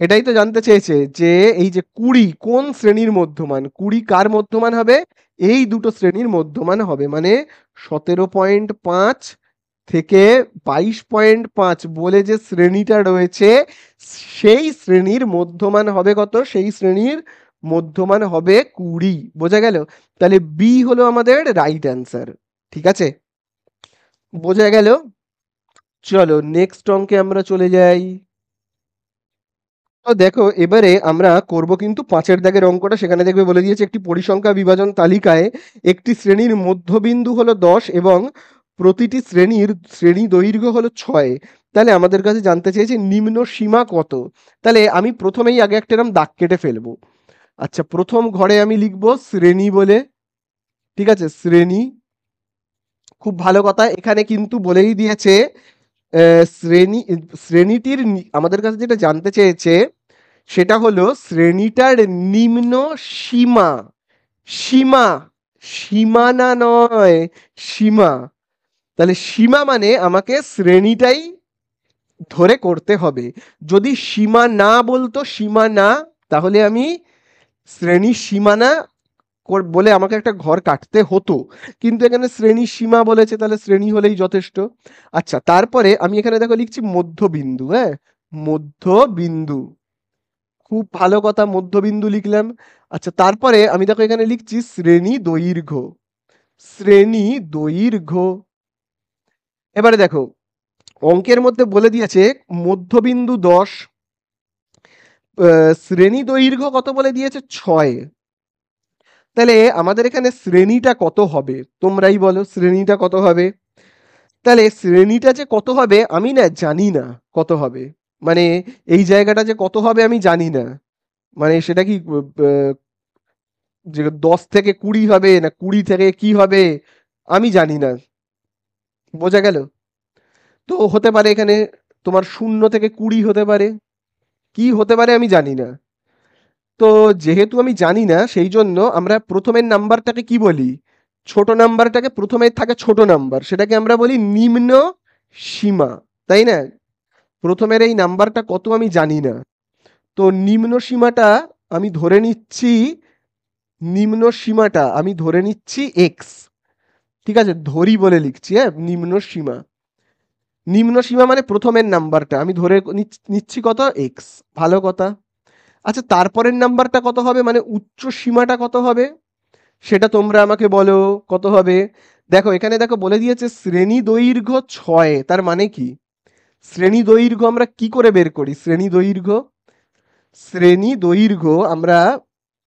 এটাই তো জানতে চেয়েছে যে এই যে 20 কোন শ্রেণীর মধ্যমান, 20 কার মধ্যমান হবে, এই দুটো শ্রেণীর মধ্যমান হবে, মানে 17.5 থেকে 22.5 বলে যে শ্রেণীটা রয়েছে, সেই শ্রেণীর মধ্যমান হবে কত, সেই শ্রেণীর মধ্যমান হবে 20। বোঝা গেল? তাহলে বি হলো আমাদের রাইট অ্যান্সার। ঠিক আছে, বোঝা গেল। চলো নেক্সট অঙ্কে আমরা চলে যাই। তো দেখো এবারে আমরা করব কিন্তু 5-এর দাগের অঙ্কটা, সেখানে দেখবে বলে দিয়েছে একটি পরিসংখ্যা বিভাজন তালিকায় একটি শ্রেণীর মধ্যবিন্দু হলো 10 এবং প্রতিটি শ্রেণী দৈর্ঘ্য হলো 6। তাহলে আমাদের কাছে জানতে চেয়েছে নিম্ন সীমা কত। তাহলে আমি প্রথমেই আগে একটা এরকম দাগ কেটে ফেলবো। আচ্ছা, প্রথম ঘরে আমি লিখবো শ্রেণী বলে, ঠিক আছে, শ্রেণী। খুব ভালো কথা, এখানে কিন্তু বলেই দিয়েছে শ্রেণীটির আমাদের কাছে যেটা জানতে চেয়েছে সেটা হলো শ্রেণীটার নিম্ন সীমা। সীমা, সীমানা নয়, সীমা। তাহলে সীমা মানে আমাকে শ্রেণীটাই ধরে করতে হবে। যদি সীমা না বলতো, সীমা না, তাহলে আমি শ্রেণীর সীমানা বলে আমাকে একটা ঘর কাটতে হতো। কিন্তু এখানে শ্রেণী সীমা বলেছে, তাহলে শ্রেণী হলেই যথেষ্ট। আচ্ছা, তারপরে আমি এখানে দেখো লিখছি মধ্যবিন্দু, মধ্যবিন্দু। খুব ভালো কথা, মধ্যবিন্দু লিখলাম। আচ্ছা, তারপরে আমি দেখো এখানে লিখছি শ্রেণী দৈর্ঘ্য, শ্রেণী দৈর্ঘ্য। এবারে দেখো অঙ্কের মধ্যে বলে দিয়েছে মধ্যবিন্দু 10, শ্রেণী দৈর্ঘ্য কত বলে দিয়েছে 6। তাহলে আমাদের এখানে শ্রেণীটা কত হবে তোমরাই বলো, শ্রেণীটা কত হবে। তাহলে শ্রেণীটা যে কত হবে আমি না জানি না কত হবে, মানে এই জায়গাটা যে কত হবে আমি জানি না, মানে সেটা কি যে 10 থেকে 20 হবে না 20 থেকে কি হবে আমি জানি না, বোঝা গেল? তো হতে পারে এখানে তোমার 0 থেকে 20 হতে পারে, কি হতে পারে আমি জানি না। তো যেহেতু আমি জানি না সেই জন্য আমরা প্রথমের নাম্বারটাকে কি বলি, ছোট নাম্বারটাকে প্রথমে থাকে ছোট নাম্বার, সেটাকে আমরা বলি নিম্ন সীমা, তাই না? প্রথমের এই নাম্বারটা কত আমি জানি না, তো নিম্ন সীমাটা আমি ধরে নিচ্ছি, নিম্ন সীমাটা আমি ধরে নিচ্ছি এক্স। ঠিক আছে, ধরি বলে লিখছি, হ্যাঁ, নিম্ন সীমা, নিম্ন সীমা মানে প্রথমের নাম্বারটা আমি ধরে নিচ্ছি কত এক্স। ভালো কথা। আচ্ছা তারপরের নাম্বারটা কত হবে, মানে উচ্চ সীমাটা কত হবে সেটা তোমরা আমাকে বলো কত হবে। দেখো এখানে দেখো বলে দিয়েছে শ্রেণী দৈর্ঘ্য 6, তার মানে কি শ্রেণী দৈর্ঘ্য আমরা কি করে বের করি, শ্রেণী দৈর্ঘ্য, শ্রেণী দৈর্ঘ্য আমরা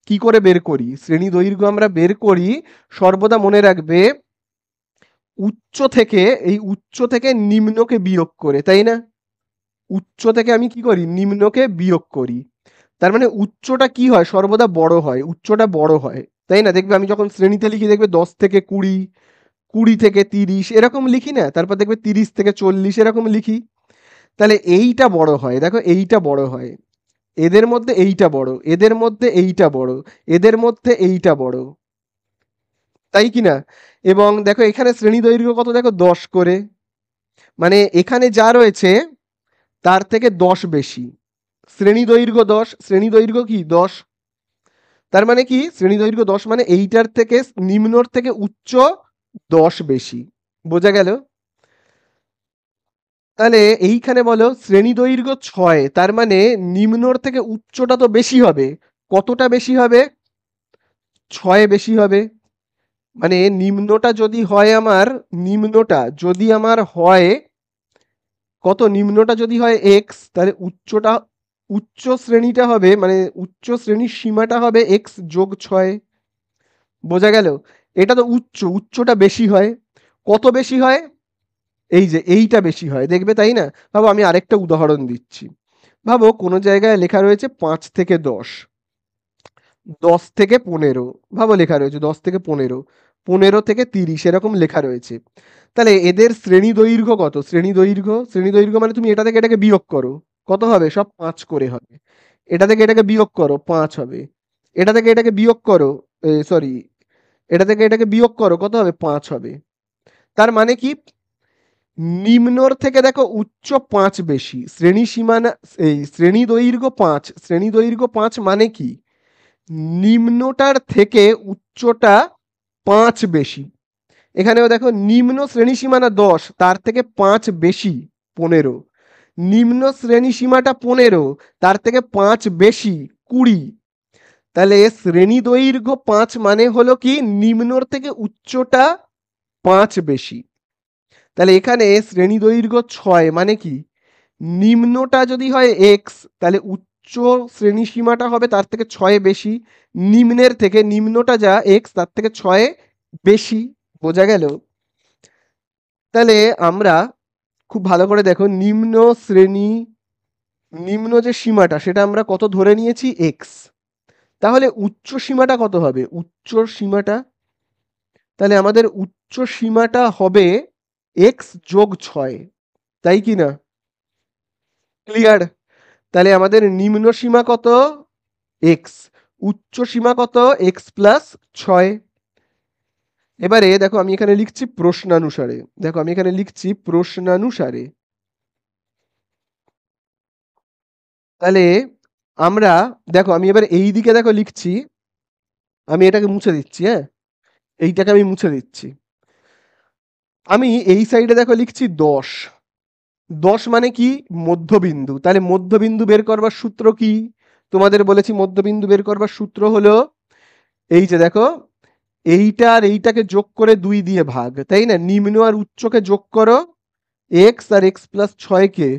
কি করে বের করি, শ্রেণী দৈর্ঘ্য আমরা বের করি সর্বদা মনে রাখবে উচ্চ থেকে, এই উচ্চ থেকে নিম্নকে বিয়োগ করে, তাই না? উচ্চ থেকে আমি কি করি, নিম্নকে বিয়োগ করি। তার মানে উচ্চটা কি হয়, সর্বদা বড় হয়, উচ্চটা বড় হয়, তাই না? দেখবে আমি যখন শ্রেণীতে লিখি দেখবে 10 থেকে 20, 20 থেকে 30 এরকম লিখি না, তারপর দেখবে 30 থেকে 40 এরকম লিখি। তাহলে এইটা বড় হয়, দেখো এইটা বড় হয়, এদের মধ্যে এইটা বড়, এদের মধ্যে এইটা বড়, এদের মধ্যে এইটা বড়, তাই কি না? এবং দেখো এখানে শ্রেণী দৈর্ঘ্য কত, দেখো 10 করে, মানে এখানে যা রয়েছে তার থেকে 10 বেশি। শ্রেণী দৈর্ঘ্য 10, শ্রেণী দৈর্ঘ্য কি 10, তার মানে কি শ্রেণী দৈর্ঘ্য 10 মানে এইটার থেকে নিম্নর থেকে উচ্চ 10 বেশি, বোঝা গেল? তাহলে এইখানে বলো শ্রেণী দৈর্ঘ্য 6, তার মানে নিম্নর থেকে উচ্চটা তো বেশি হবে, কতটা বেশি হবে, 6 বেশি হবে। মানে নিম্নটা যদি হয় আমার, নিম্নটা যদি আমার হয় কত, নিম্নটা যদি হয় এক্স, তাহলে উচ্চটা, উচ্চ শ্রেণীটা হবে মানে উচ্চ শ্রেণীর সীমাটা হবে এক্স যোগ 6, বোঝা গেল? এটা তো উচ্চ, উচ্চটা বেশি হয়, কত বেশি হয়, এই যে এইটা বেশি হয়, দেখবে তাই না? ভাবো আমি আরেকটা উদাহরণ দিচ্ছি, ভাবো কোনো জায়গায় লেখা রয়েছে 5 থেকে 10, 10 থেকে 15, ভাবো লেখা রয়েছে 10 থেকে 15, 15 থেকে 30 এরকম লেখা রয়েছে। তাহলে এদের শ্রেণী দৈর্ঘ্য কত, শ্রেণী দৈর্ঘ্য, শ্রেণী দৈর্ঘ্য মানে তুমি এটা থেকে এটাকে বিয়োগ করো, কত হবে, সব 5 করে হবে, এটা থেকে এটাকে বিয়োগ করো 5 হবে, এটা থেকে এটাকে বিয়োগ করো, সরি, এটা থেকে এটাকে বিয়োগ করো কত হবে, 5 হবে। তার মানে কি নিম্নর থেকে দেখো উচ্চ 5 বেশি, শ্রেণী সীমানা, এই শ্রেণী দৈর্ঘ্য 5, শ্রেণী দৈর্ঘ্য 5 মানে কি নিম্নটার থেকে উচ্চটা 5 বেশি। এখানেও দেখো নিম্ন শ্রেণী সীমানা 10, তার থেকে 5 বেশি 15, নিম্ন শ্রেণী সীমাটা 15, তার থেকে 5 বেশি 20। তাহলে শ্রেণী দৈর্ঘ্য 5 মানে হলো কি নিম্নর থেকে উচ্চটা 5 বেশি। তাহলে এখানে শ্রেণী দৈর্ঘ্য 6 মানে কি নিম্নটা যদি হয় এক্স, তাহলে উচ্চ শ্রেণী সীমাটা হবে তার থেকে 6 বেশি, নিম্নের থেকে নিম্নটা যা এক্স তার থেকে 6 বেশি, বোঝা গেল? তাহলে আমরা খুব ভালো করে দেখো নিম্ন শ্রেণী, নিম্ন যে সীমাটা সেটা আমরা কত ধরে নিয়েছি এক্স, তাহলে উচ্চ সীমাটা কত হবে, উচ্চ সীমাটা, তাহলে আমাদের উচ্চ সীমাটা হবে এক্স যোগ 6, তাই কি না? ক্লিয়ার? তাহলে আমাদের নিম্ন সীমা কত এক্স, উচ্চ সীমা কত এক্স প্লাস 6। এবারে দেখো আমি এখানে লিখছি প্রশ্নানুসারে, দেখো আমি এখানে লিখছি প্রশ্নানুসারে, তাহলে আমরা দেখো আমি এবার এই দিকে দেখো লিখছি, আমি এটাকে মুছে দিচ্ছি, হ্যাঁ, এইটাকে আমি মুছে দিচ্ছি, আমি এই সাইডে দেখো লিখছি 10, 10 মানে কি মধ্যবিন্দু, তাহলে মধ্যবিন্দু বের করবার সূত্র কি, তোমাদের বলেছি মধ্যবিন্দু বের করবার সূত্র হলো এই যে দেখো এইটা আর এইটাকে যোগ করে 2 দিয়ে ভাগ, তাই না? নিম্ন আর উচ্চকে যোগ করো, এক্স আর এক্স প্লাস 6কে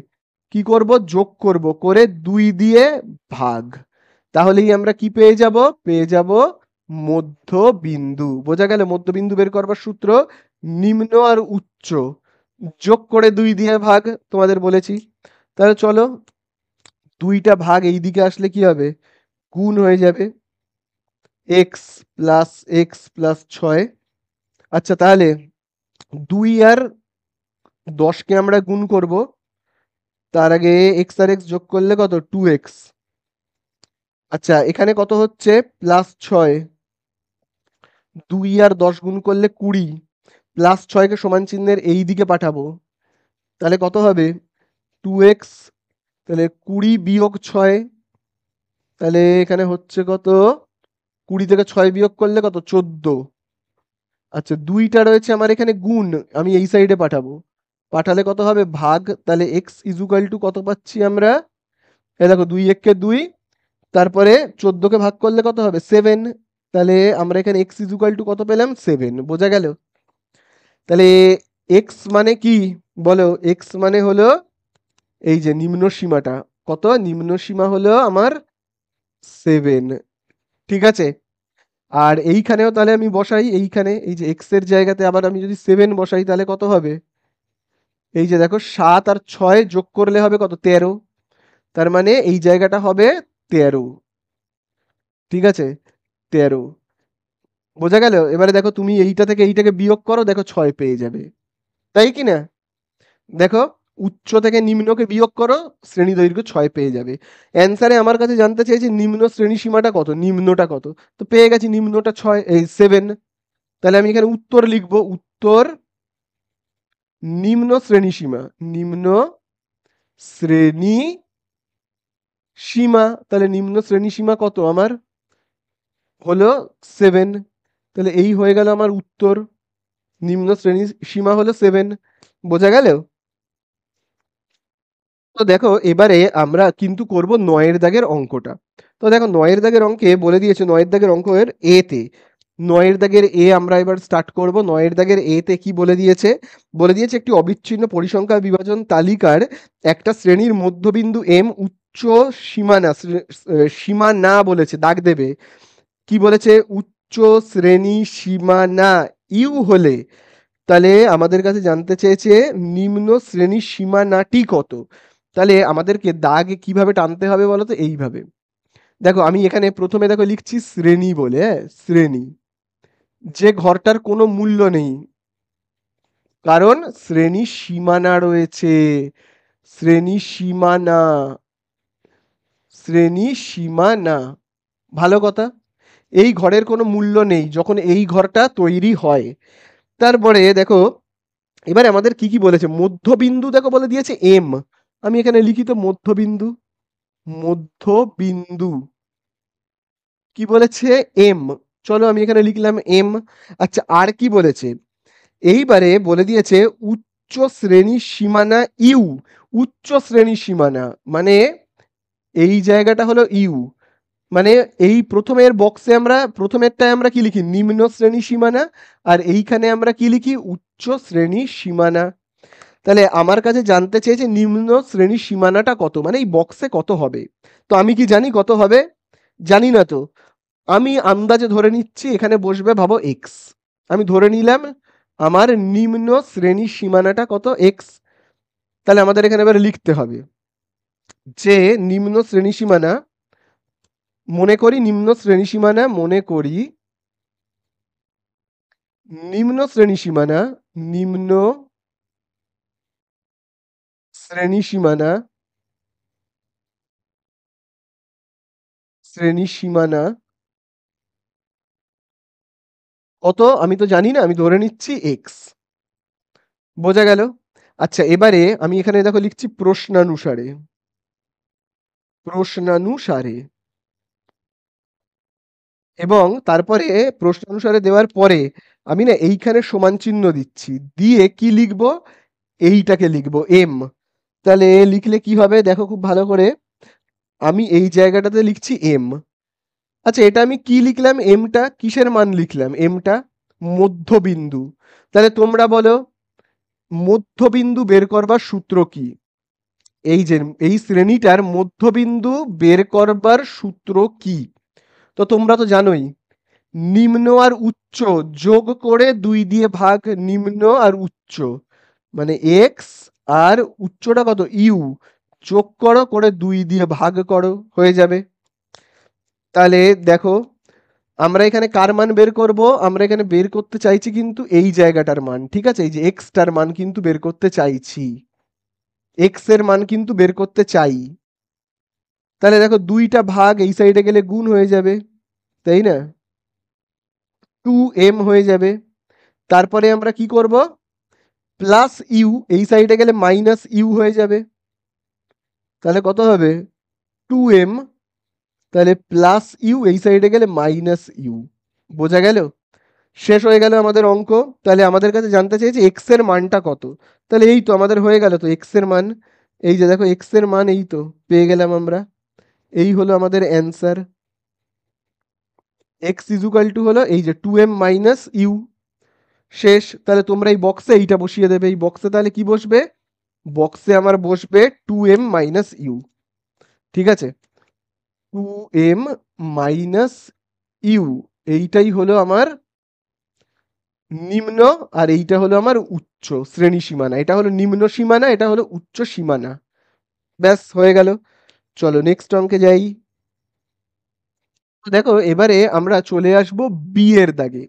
কি করব, যোগ করব, করে 2 দিয়ে ভাগ, তাহলেই আমরা কি পেয়ে যাব, পেয়ে যাব মধ্যবিন্দু, বোঝা গেল? মধ্যবিন্দু বের করবার সূত্র নিম্ন আর উচ্চ যোগ করে 2 দিয়ে ভাগ তোমাদের বলেছি। তাহলে চলো 2টা ভাগ এই দিকে আসলে কি হবে, গুণ হয়ে যাবে, এক্স প্লাস 6। আচ্ছা তাহলে 2 আর 10কে আমরা গুণ করব, তার আগে এক্স আর এক্স যোগ করলে কত, 2x। আচ্ছা এখানে কত হচ্ছে, +6, 2 আর 10 গুণ করলে 20, +6কে সমান চিহ্নের এই দিকে পাঠাবো, তাহলে কত হবে, 2x। তাহলে 20 বিয়োগ 6, তাহলে এখানে হচ্ছে কত, 20 থেকে 6 বিয়োগ করলে কত, 14। আচ্ছা 2টা রয়েছে আমার এখানে গুণ, আমি এই সাইডে পাঠাবো, পাঠালে কত হবে ভাগ, তাহলে এক্স ইজুকাল টু কত পাচ্ছি আমরা, এই দেখো 2 1 কে 2, তারপরে 14কে ভাগ করলে কত হবে 7, তাহলে আমরা এখানে এক্স ইজুকাল টু কত পেলাম 7, বোঝা গেল। তাহলে এক্স মানে কি বলো, এক্স মানে হলো এই যে নিম্ন সীমাটা, কত, নিম্ন সীমা হলো আমার 7, ঠিক আছে। আর এইখানেও তাহলে আমি বসাই, এইখানে এই যে এক্স এর জায়গাতে আবার আমি যদি 7 বসাই তাহলে কত হবে, এই যে দেখো 7 আর 6 যোগ করলে হবে কত, 13, তার মানে এই জায়গাটা হবে 13, ঠিক আছে, 13, বোঝা গেল। এবারে দেখো তুমি এইটা থেকে এইটাকে বিয়োগ করো, দেখো 6 পেয়ে যাবে, তাই কি না, দেখো উচ্চ থেকে নিম্নকে বিয়োগ করো, শ্রেণী দৈর্ঘ্য 6 পেয়ে যাবে। অ্যান্সারে আমার কাছে জানতে চেয়েছে নিম্ন শ্রেণী সীমাটা কত, নিম্নটা কত, তো পেয়ে গেছি নিম্নটা 6 এই 7। তাহলে আমি এখানে উত্তর লিখবো, উত্তর নিম্ন শ্রেণী সীমা, নিম্ন শ্রেণী সীমা, তাহলে নিম্ন শ্রেণী সীমা কত আমার হলো 7, তাহলে এই হয়ে গেল আমার উত্তর, নিম্ন শ্রেণী সীমা হলো 7, বোঝা গেল। তো দেখো এবারে আমরা কিন্তু করব 9 দাগের অঙ্কটা। তো দেখো 9 দাগের অঙ্কে বলে দিয়েছে, 9 দাগের অঙ্কের এ তে, 9 দাগের এ আমরা এবার স্টার্ট করব। 9 দাগের এ তে কি বলে দিয়েছে, বলে দিয়েছে একটি অবিচ্ছিন্ন পরিসংখ্যা বিভাজন তালিকার একটা শ্রেণীর মধ্যবিন্দু এম উচ্চ সীমানা সীমানা বলেছে, দাগ দেবে, কি বলেছে, উচ্চ শ্রেণী সীমানা ইউ হলে, তাহলে আমাদের কাছে জানতে চেয়েছে নিম্ন শ্রেণী সীমানাটি কত। তাহলে আমাদেরকে দাগ কিভাবে টানতে হবে বলো তো, এইভাবে দেখো আমি এখানে প্রথমে দেখো লিখছি শ্রেণী বলে, হ্যাঁ শ্রেণী, যে ঘরটার কোনো মূল্য নেই, কারণ শ্রেণী সীমানা রয়েছে, শ্রেণী সীমানা, শ্রেণী সীমানা, ভালো কথা, এই ঘরের কোনো মূল্য নেই যখন এই ঘরটা তৈরি হয়। তারপরে দেখো এবারে আমাদের কি কি বলেছে, মধ্যবিন্দু দেখো বলে দিয়েছে এম, আমি এখানে লিখি তো মধ্যবিন্দু, মধ্যবিন্দু কি বলেছে এম, চলো আমি এখানে লিখলাম এম। আচ্ছা আর কি বলেছে, এইবারে বলে দিয়েছে উচ্চ শ্রেণী সীমানা ইউ, উচ্চ শ্রেণী সীমানা মানে এই জায়গাটা হলো ইউ, মানে এই প্রথমের বক্সে আমরা প্রথমেরটায় আমরা কি লিখি নিম্ন শ্রেণী সীমানা, আর এইখানে আমরা কি লিখি উচ্চ শ্রেণী সীমানা। তাহলে আমার কাছে জানতে চেয়েছে নিম্ন শ্রেণী সীমানাটা কত, মানে এই বক্সে কত হবে। তো আমি কি জানি কত হবে, জানি না তো, আমি আন্দাজে ধরে নিচ্ছি এখানে বসবে ভাবো এক্স, আমি ধরে নিলাম আমার নিম্ন শ্রেণী সীমানাটা কত এক্স। তাহলে আমাদের এখানে এবার লিখতে হবে যে নিম্ন শ্রেণী সীমানা, মনে করি নিম্ন শ্রেণী সীমানা, মনে করি নিম্ন শ্রেণী সীমানা, নিম্ন শ্রেণী সীমানা, শ্রেণী সীমানা কত আমি তো জানি না, আমি ধরে নিচ্ছি এক্স, বোঝা গেল। আচ্ছা এবারে আমি এখানে দেখো লিখছি প্রশ্নানুসারে, প্রশ্নানুসারে, এবং তারপরে প্রশ্নানুসারে দেওয়ার পরে আমি না এইখানে সমান চিহ্ন দিচ্ছি, দিয়ে কি লিখবো, এইটাকে লিখবো এম। তাহলে লিখলে কি হবে দেখো খুব ভালো করে, আমি এই জায়গাটাতে লিখছি এম। আচ্ছা এটা আমি কি লিখলাম, এমটা কিসের মান লিখলাম, এমটা মধ্যবিন্দু। তাহলে তোমরা বলো মধ্যবিন্দু বের করবার সূত্র কি, এই যে এই শ্রেণীটার মধ্যবিন্দু বের করবার সূত্র কি, তো তোমরা তো জানোই নিম্ন আর উচ্চ যোগ করে 2 দিয়ে ভাগ, নিম্ন আর উচ্চ, মানে এক্স আর উচ্চটা কত ইউ, যোগ করো, করে 2 দিয়ে ভাগ করো, হয়ে যাবে। তাহলে দেখো আমরা এখানে কার মান বের করব, আমরা এখানে বের করতে চাইছি কিন্তু এই জায়গাটার মান, ঠিক আছে, এই যে এক্সটার মান কিন্তু বের করতে চাইছি, এক্স এর মান কিন্তু বের করতে চাই। তাহলে দেখো 2টা ভাগ এই সাইডে গেলে গুণ হয়ে যাবে, তাই না, 2m হয়ে যাবে। তারপরে আমরা কি করব, প্লাস ইউ, এই সাইডে গেলে মাইনাস ইউ হয়ে যাবে, তাহলে কত হবে 2m, তাহলে প্লাস ইউ, এই সাইডে গেলে মাইনাস ইউ। বোঝা গেল? শেষ হয়ে গেল আমাদের অঙ্ক। তাহলে আমাদের কাছে জানতে চাইছে এক্স এর মানটা কত। তাহলে এই তো আমাদের হয়ে গেল তো এক্স এর মান, এই যে দেখো এক্স এর মান এই তো পেয়ে গেলাম আমরা, এই হলো আমাদের অ্যান্সার। এক্স ইজুকাল টু হলো এই যে 2m মাইনাস ইউ। শেষ। তাহলে তোমরা এই বক্সে এইটা বসিয়ে দেবে, এই বক্সে তাহলে কি বসবে, বক্সে আমার বসবে 2m মাইনাস ইউ, ঠিক আছে, 2m মাইনাস ইউ, এইটাই হলো আমার নিম্ন, আর এইটা হলো আমার উচ্চ শ্রেণী সীমানা, এটা হলো নিম্ন সীমানা, এটা হলো উচ্চ সীমানা। ব্যাস হয়ে গেল। চলো নেক্সট অঙ্কে যাই। তো দেখো এবারে আমরা চলে আসব বি এর দাগে।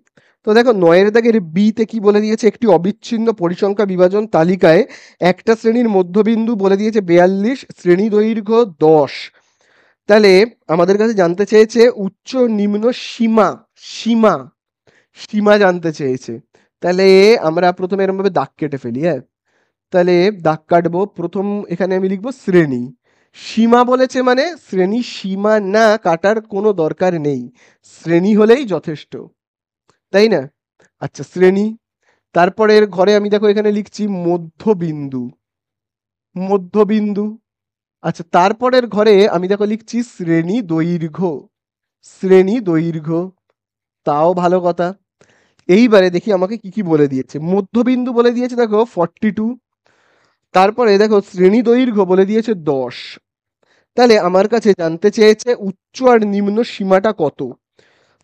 তো দেখো 9 দাগের বি তে কি বলে দিয়েছে, একটি অবিচ্ছিন্ন পরিসংখ্যা বিভাজন তালিকায় একটা শ্রেণীর মধ্যবিন্দু বলে দিয়েছে 42, শ্রেণী দৈর্ঘ্য 10। তাহলে আমাদের কাছে জানতে চেয়েছে উচ্চ নিম্ন সীমা, সীমা, সীমা জানতে চেয়েছে। তাহলে আমরা প্রথমে এরকম ভাবে দাগ কেটে ফেলি, হ্যাঁ, তাহলে দাগ কাটবো, প্রথম এখানে আমি লিখবো শ্রেণী, সীমা বলেছে মানে শ্রেণী সীমা না কাটার কোনো দরকার নেই, শ্রেণী হলেই যথেষ্ট, তাই না? আচ্ছা শ্রেণী, তারপরে এর ঘরে আমি দেখো এখানে লিখছি মধ্যবিন্দু, মধ্যবিন্দু। আচ্ছা তারপরের ঘরে আমি দেখো লিখছি শ্রেণী দৈর্ঘ্য, শ্রেণী দৈর্ঘ্য, তাও ভালো কথা। এইবারে দেখি আমাকে কি কি বলে দিয়েছে, মধ্যবিন্দু বলে দিয়েছে দেখো 42, তারপরে দেখো শ্রেণী দৈর্ঘ্য বলে দিয়েছে 10। তাহলে আমার কাছে জানতে চেয়েছে উচ্চ আর নিম্ন সীমাটা কত,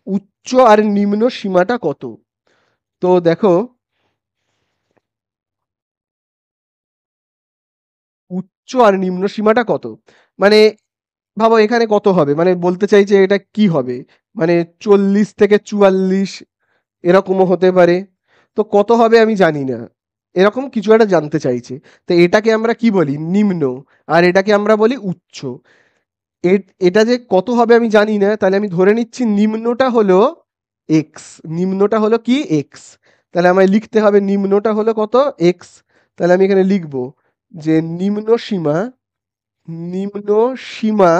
উচ্চ আর নিম্ন সীমাটা কত। তো দেখো উচ্চ আর নিম্ন সীমাটা কত, মানে ভাবো এখানে কত হবে, মানে বলতে চাইছে এটা কি হবে, মানে 40 থেকে 44 এরকমও হতে পারে। তো কত হবে আমি জানি না, এরকম কিছু একটা জানতে চাইছে। তো এটাকে আমরা কি বলি, নিম্ন, আর এটাকে আমরা বলি উচ্চ। এটা যে কত হবে আমি জানি না, তাহলে আমি ধরে নিচ্ছি নিম্নটা হলো এক্স, নিম্নটা হলো কি এক্স, তাহলে আমায় লিখতে হবে নিম্নটা হলো কত এক্স। তাহলে আমি এখানে লিখব যে নিম্ন সীমা, নিম্ন সীমা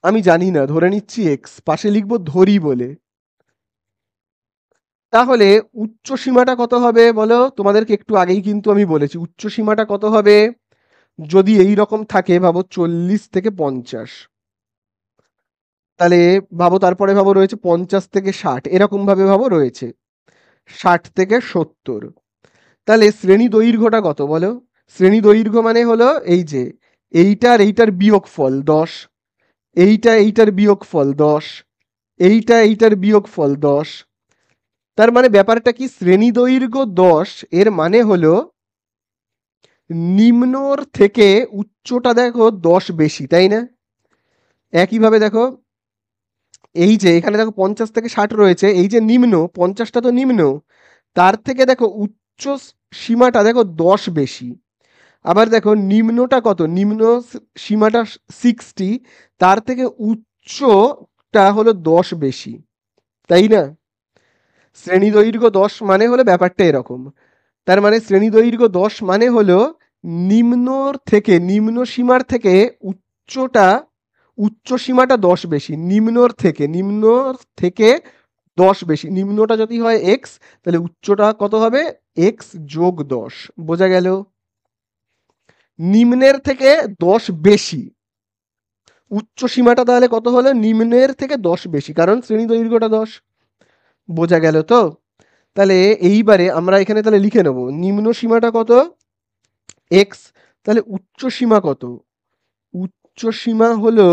আমি জানি না, ধরে নিচ্ছি এক্স, পাশে লিখবো ধরি বলে। তাহলে উচ্চ সীমাটা কত হবে বলো, তোমাদেরকে একটু আগেই কিন্তু আমি বলেছি উচ্চ সীমাটা কত হবে, যদি এই রকম থাকে ভাবো 40 থেকে 50, তাহলে ভাবো তারপরে ভাবো রয়েছে 50 থেকে 60, এরকম ভাবে ভাবো রয়েছে 60 থেকে 70। তাহলে শ্রেণী দৈর্ঘ্যটা কত বলো, শ্রেণী দৈর্ঘ্য মানে হলো এই যে এইটার এইটার বিয়োগফল 10, এইটা এইটার বিয়োগফল 10, এইটা এইটার বিয়োগফল 10। তার মানে ব্যাপারটা কি, শ্রেণী দৈর্ঘ্য 10 এর মানে হলো নিম্নর থেকে উচ্চটা দেখো 10 বেশি, তাই না? একইভাবে দেখো এই যে এখানে দেখো 50 থেকে 60 রয়েছে, এই যে নিম্ন 50টা তো নিম্ন, তার থেকে দেখো উচ্চ সীমাটা দেখো 10 বেশি। আবার দেখো নিম্নটা কত, নিম্ন সীমাটা 60, তার থেকে উচ্চটা হলো 10 বেশি, তাই না? শ্রেণী দৈর্ঘ্য 10 মানে হলো ব্যাপারটা এরকম। তার মানে শ্রেণী দৈর্ঘ্য 10 মানে হলো নিম্নর থেকে, নিম্ন সীমার থেকে উচ্চটা, উচ্চ সীমাটা 10 বেশি, নিম্নর থেকে, নিম্নর থেকে 10 বেশি, নিম্নটা যদি হয় এক্স তাহলে উচ্চটা কত হবে এক্স যোগ 10। বোঝা গেল? নিম্নের থেকে 10 বেশি, উচ্চ সীমাটা তাহলে কত হলো, নিম্নের থেকে 10 বেশি, কারণ শ্রেণী দৈর্ঘ্যটা 10। বোঝা গেল তো? তাহলে এইবারে আমরা এখানে তাহলে লিখে নেব নিম্ন সীমাটা কত এক্স, তাহলে উচ্চ সীমা কত, উচ্চ সীমা হলো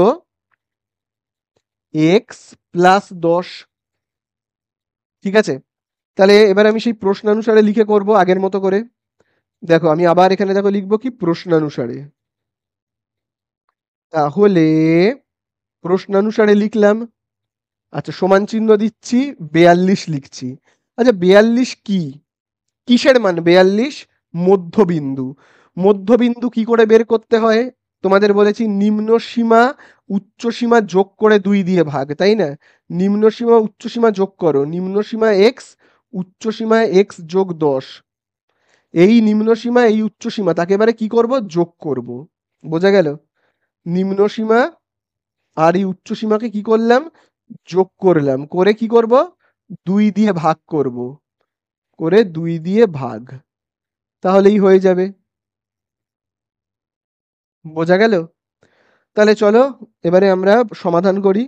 এক্স প্লাস 10, ঠিক আছে। তাহলে এবার আমি সেই প্রশ্নানুসারে লিখে করব আগের মতো করে। দেখো আমি আবার এখানে দেখো লিখবো কি প্রশ্নানুসারে। তাহলে প্রশ্নানুসারে লিখলাম। আচ্ছা সমান চিহ্ন দিচ্ছি, 42 লিখছি। আচ্ছা 42 কি, কিসের মান 42? মধ্যবিন্দু। মধ্যবিন্দু কি করে বের করতে হয়? তোমাদের বলেছি নিম্ন সীমা উচ্চ সীমা যোগ করে 2 দিয়ে ভাগ, তাই না? নিম্ন সীমা উচ্চ সীমা যোগ করো, নিম্ন সীমা x, উচ্চ সীমা x যোগ 10। এই নিম্ন সীমা এই উচ্চ সীমা তাকে এবারে কি করব, যোগ করব। বোঝা গেল? নিম্ন সীমা আর এই উচ্চ সীমাকে কি করলাম, যোগ করলাম, করে কি করব, 2 দিয়ে ভাগ করব, করে 2 দিয়ে ভাগ, তাহলেই হয়ে যাবে। বোঝা গেল? তাহলে চলো এবারে আমরা সমাধান করি।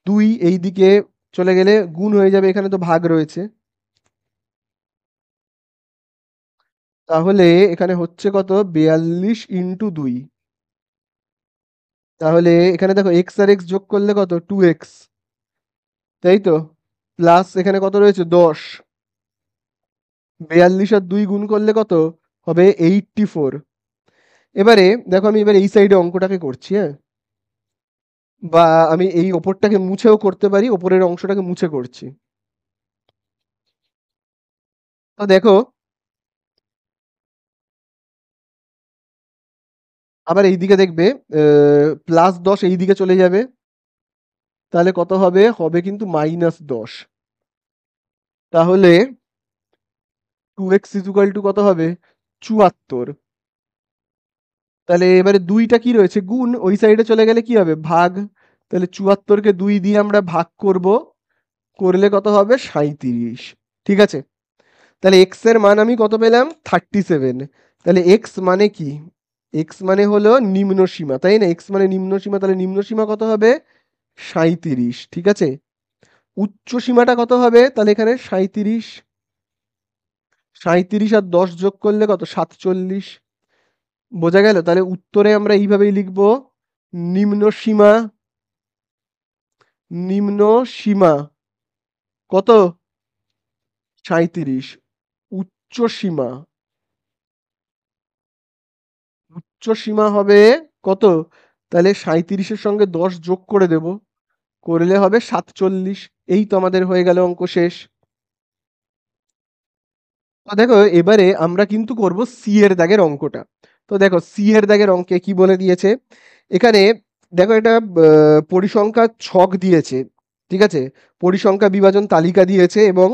2 এই দিকে চলে গেলে গুণ হয়ে যাবে, এখানে তো ভাগ রয়েছে। তাহলে এখানে হচ্ছে কত, 42 ইন্টু 2। তাহলে এখানে দেখো এক্স আর এক্স যোগ করলে কত, 2x, তাই তো? প্লাস এখানে কত রয়েছে, 10। 42 আর 2 গুণ করলে কত হবে, 84। এবারে দেখো আমি এবার এই সাইডে অঙ্কটাকে করছি, হ্যাঁ? বা আমি এই ওপরটাকে মুছেও করতে পারি, ওপরের অংশটাকে মুছে করছি। তো দেখো আবার এই দিকে দেখবে +10 এই দিকে চলে যাবে, তাহলে কত হবে, হবে কিন্তু -10। তাহলে 2x কত হবে, 74। তাহলে এবারে 2টা কি রয়েছে, গুণ, ওই সাইডে চলে গেলে কি হবে, ভাগ। তাহলে 74কে 2 দিয়ে আমরা ভাগ করব, করলে কত হবে, 37। ঠিক আছে? তাহলে x এর মান আমি কত পেলাম, 37। তাহলে x মানে কি, x মানে হলো নিম্ন সীমা, তাই না? x মানে নিম্ন সীমা, তাহলে নিম্ন সীমা কত হবে, 37। ঠিক আছে? উচ্চ সীমাটা কত হবে, তাহলে এখানে 37। 37 আর 10 যোগ করলে কত, 47। বোঝা গেল? তাহলে উত্তরে আমরা এইভাবেই লিখবো, নিম্ন সীমা, নিম্ন সীমা কত, 37। উচ্চ সীমা, উচ্চ সীমা হবে কত, তাহলে 37-এর সঙ্গে 10 যোগ করে দেব, করলে হবে 47। এই তো আমাদের হয়ে গেল, অঙ্ক শেষ। তো দেখো এবারে আমরা কিন্তু করব সি এর দাগের অঙ্কটা। তো দেখো সি এর দাগের অঙ্কে কি বলে দিয়েছে, এখানে দেখো এটা পরিসংখ্যার ছক দিয়েছে। ঠিক আছে? পরিসংখ্যা বিভাজন তালিকা দিয়েছে, এবং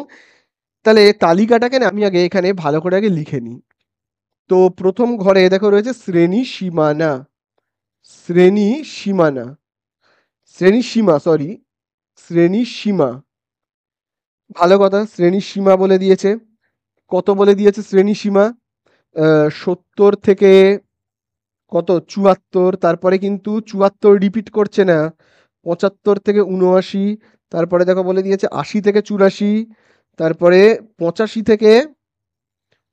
তাহলে তালিকাটাকে না আমি আগে এখানে ভালো করে আগে লিখে নিই। তো প্রথম ঘরে দেখো রয়েছে শ্রেণী সীমানা, শ্রেণী সীমানা, শ্রেণী সীমা, সরি, শ্রেণী সীমা। ভালো কথা, শ্রেণী সীমা বলে দিয়েছে। কত বলে দিয়েছে শ্রেণী সীমা, 70 থেকে কত, 74। তারপরে কিন্তু 74 রিপিট করছে না, 75 থেকে 79। তারপরে দেখো বলে দিয়েছে 80 থেকে 84। তারপরে 85 থেকে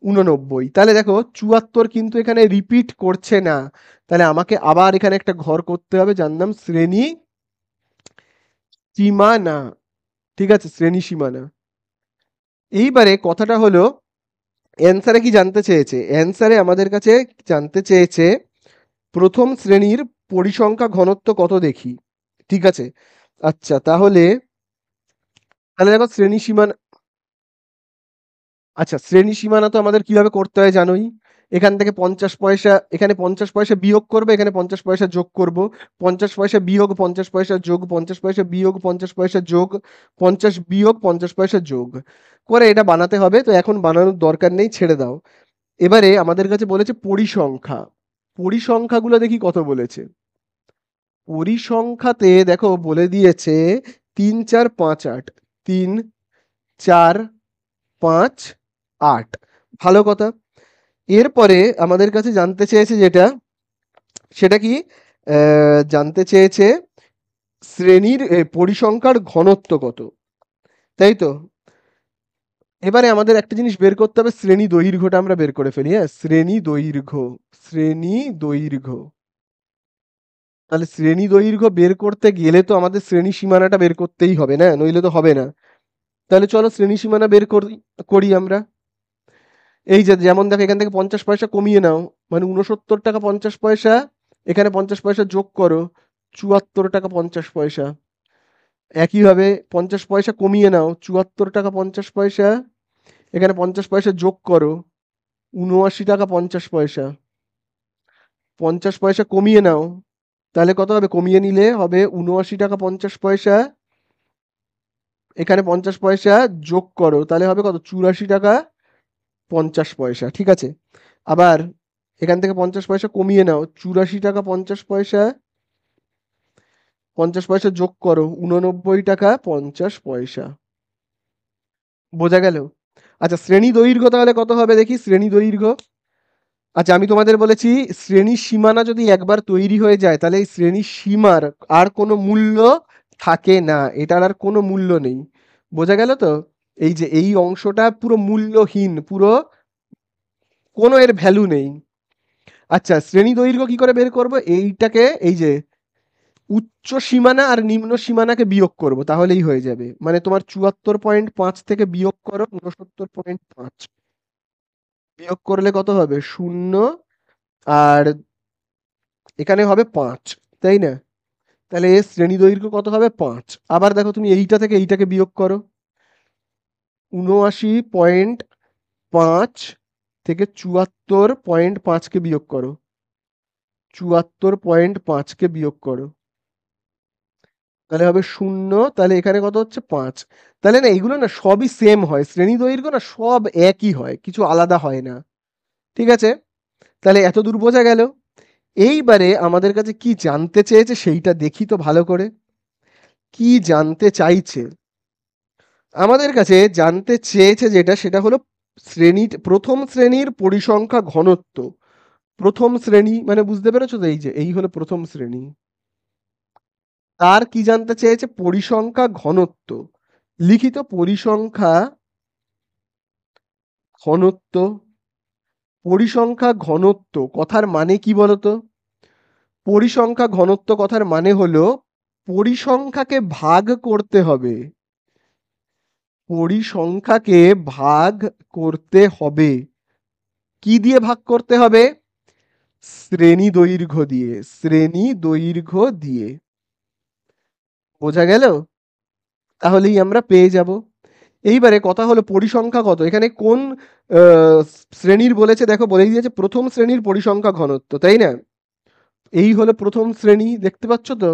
89। তাহলে দেখো 74 কিন্তু এখানে রিপিট করছে না, তাহলে আমাকে আবার এখানে একটা ঘর করতে হবে যার নাম শ্রেণী সীমানা। ঠিক আছে? শ্রেণী সীমানা। এইবারে কথাটা হলো, অ্যান্সারে কি জানতে চেয়েছে, অ্যান্সারে আমাদের কাছে জানতে চেয়েছে প্রথম শ্রেণীর পরিসংখ্যা ঘনত্ব কত দেখি। ঠিক আছে? আচ্ছা তাহলে, তাহলে দেখো শ্রেণী সীমানা, আচ্ছা শ্রেণী সীমানা তো আমাদের কিভাবে করতে হয় জানোই। এখান থেকে 50 পয়সা, এখানে 50 পয়সা বিয়োগ করবে, এখানে 50 পয়সা যোগ করব। 50 পয়সা বিয়োগ 50 পয়সা যোগ 50 পয়সা বিয়োগ 50 পয়সা যোগ 50 বিয়োগ 50 পয়সা যোগ করে এটা বানাতে হবে। তো এখন বানানোর দরকার নেই, ছেড়ে দাও। এবারে আমাদের কাছে বলেছে পরিসংখ্যা, পরিসংখ্যাগুলো দেখি কত বলেছে। পরিসংখ্যাতে দেখো বলে দিয়েছে 3 4 5 8, 3 4 5 8। ভালো কথা। এরপরে আমাদের কাছে জানতে চেয়েছে যেটা, সেটা কি, জানতে চেয়েছে শ্রেণীর পরিসংখ্যার ঘনত্ব কত, তাই তো? এবারে আমাদের একটা জিনিস বের করতে হবে, শ্রেণী দৈর্ঘ্যটা আমরা বের করে ফেলি, হ্যাঁ? শ্রেণী দৈর্ঘ্য, শ্রেণী দৈর্ঘ্য। তাহলে শ্রেণী দৈর্ঘ্য বের করতে গেলে তো আমাদের শ্রেণী সীমানাটা বের করতেই হবে, না? নইলে তো হবে না। তাহলে চলো শ্রেণী সীমানা বের করি করি আমরা। এই যে যেমন দেখো এখান থেকে 50 পয়সা কমিয়ে নাও, মানে 69 টাকা 50 পয়সা, এখানে 50 পয়সা যোগ করো, 74 টাকা 50 পয়সা। একইভাবে 50 পয়সা কমিয়ে নাও, 74 টাকা 50 পয়সা, এখানে 50 পয়সা যোগ করো, 79 টাকা 50 পয়সা। 50 পয়সা কমিয়ে নাও, তাহলে কত হবে? কমিয়ে নিলে হবে 79 টাকা 50 পয়সা, এখানে 50 পয়সা যোগ করো, তাহলে হবে কত? 84 টাকা 50 পয়সা। ঠিক আছে, আবার এখান থেকে 50 পয়সা কমিয়ে নাও, 84 টাকা 50 পয়সা, 50 পয়সা যোগ করো, 89 টাকা 50 পয়সা। বোঝা গেল? আচ্ছা, শ্রেণী দৈর্ঘ্য তাহলে কত হবে দেখি, শ্রেণী দৈর্ঘ্য। আচ্ছা, আমি তোমাদের বলেছি শ্রেণীর সীমানা যদি একবার তৈরি হয়ে যায় তাহলে এই শ্রেণীর সীমার আর কোনো মূল্য থাকে না, এটার আর কোনো মূল্য নেই। বোঝা গেল তো? এই যে এই অংশটা পুরো মূল্যহীন, পুরো কোনো এর ভ্যালু নেই। আচ্ছা, শ্রেণী দৈর্ঘ্য কি করে বের করব? এইটাকে, এই যে উচ্চ সীমানা আর নিম্ন সীমানাকে বিয়োগ করব, তাহলেই হয়ে যাবে। মানে তোমার 74.5 থেকে বিয়োগ করো 69.5, বিয়োগ করলে কত হবে? 0, আর এখানে হবে 5, তাই না? তাহলে এর শ্রেণী দৈর্ঘ্য কত হবে? 5। আবার দেখো তুমি এইটা থেকে এইটাকে বিয়োগ করো, 79.5 থেকে 74.5কে বিয়োগ করো, 74.5কে বিয়োগ করো, তাহলে হবে 0, তাহলে এখানে কত হচ্ছে? 5। তাহলে না এগুলো না সবই সেম হয়, শ্রেণী দৈর্ঘ্য না সব একই হয়, কিছু আলাদা হয় না। ঠিক আছে, তাহলে এত দূর বোঝা গেল। এইবারে আমাদের কাছে কি জানতে চেয়েছে সেইটা দেখি তো ভালো করে, কি জানতে চাইছে। আমাদের কাছে জানতে চেয়েছে যেটা, সেটা হলো প্রথম শ্রেণীর পরিসংখ্যা ঘনত্ব। প্রথম শ্রেণী মানে বুঝতে পেরেছো তো? এই যে এই হলো প্রথম শ্রেণী, তার কি জানতে চেয়েছে? পরিসংখ্যা ঘনত্ব। লিখিত পরিসংখ্যা ঘনত্ব। পরিসংখ্যা ঘনত্ব কথার মানে কি বলতো? পরিসংখ্যা ঘনত্ব কথার মানে হলো পরিসংখ্যাকে ভাগ করতে হবে, পরিসংখ্যাকে ভাগ করতে হবে। কি দিয়ে ভাগ করতে হবে? শ্রেণী দৈর্ঘ্য দিয়ে, শ্রেণী দৈর্ঘ্য দিয়ে। বোঝা গেল? তাহলেই আমরা পেয়ে যাব। এইবারে কথা হলো পরিসংখ্যা কত, এখানে কোন আহ, শ্রেণীর বলেছে? দেখো বলেই দিয়েছে প্রথম শ্রেণীর পরিসংখ্যা ঘনত্ব, তাই না? এই হলো প্রথম শ্রেণী, দেখতে পাচ্ছ তো?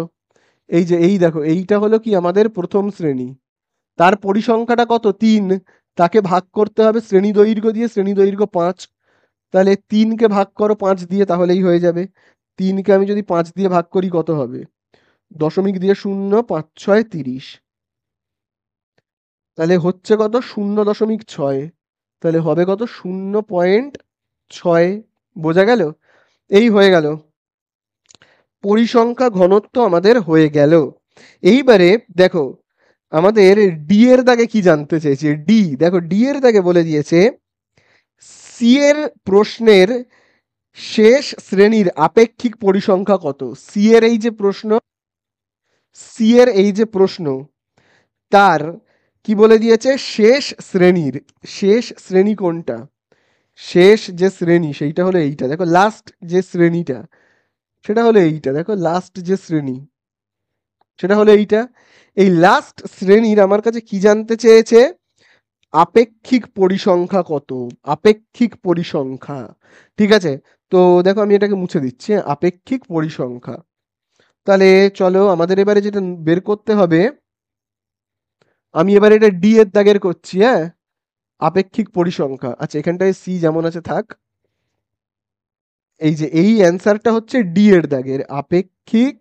এই যে এই দেখো, এইটা হলো কি আমাদের প্রথম শ্রেণী, তার পরিসংখ্যাটা কত? 3, তাকে ভাগ করতে হবে শ্রেণী দৈর্ঘ্য দিয়ে, শ্রেণী দৈর্ঘ্য 5। তাহলে 3কে ভাগ করো 5 দিয়ে, তাহলেই হয়ে যাবে। 3কে আমি যদি 5 দিয়ে ভাগ করি কত হবে? দশমিক দিয়ে 0, 5 6 30, তাহলে হচ্ছে কত? 0.6, তাহলে হবে কত? 0.6। বোঝা গেল? এই হয়ে গেল, পরিসংখ্যা ঘনত্ব আমাদের হয়ে গেল। এইবারে দেখো আমাদের ডি এর দাগে কি জানতে চেয়েছে। ডি, দেখো ডি এর দাগে বলে দিয়েছে সি এর প্রশ্নের শেষ শ্রেণীর আপেক্ষিক পরিসংখ্যা কত। সি এর এই যে প্রশ্ন, সি এর এই যে প্রশ্ন, তার কি বলে দিয়েছে? শেষ শ্রেণীর, শেষ শ্রেণী কোনটা? শেষ যে শ্রেণী সেইটা হলো এইটা, দেখো লাস্ট যে শ্রেণীটা সেটা হলো এইটা, দেখো লাস্ট যে শ্রেণী সেটা হলো এইটা। এই লাস্ট শ্রেণীর আমার কাছে কি জানতে চেয়েছে? আপেক্ষিক পরিসংখ্যা কত, আপেক্ষিক পরিসংখ্যা। ঠিক আছে, তো দেখো আমি এটাকে মুছে দিচ্ছি, আপেক্ষিক পরিসংখ্যা। তাহলে চলো আমাদের এবারে যেটা বের করতে হবে, আমি এবারে এটা ডি এর দাগের করছি, হ্যাঁ, আপেক্ষিক পরিসংখ্যা। আচ্ছা, এখানটায় সি যেমন আছে থাক। এই যে এই অ্যান্সারটা হচ্ছে ডি এর দাগের, আপেক্ষিক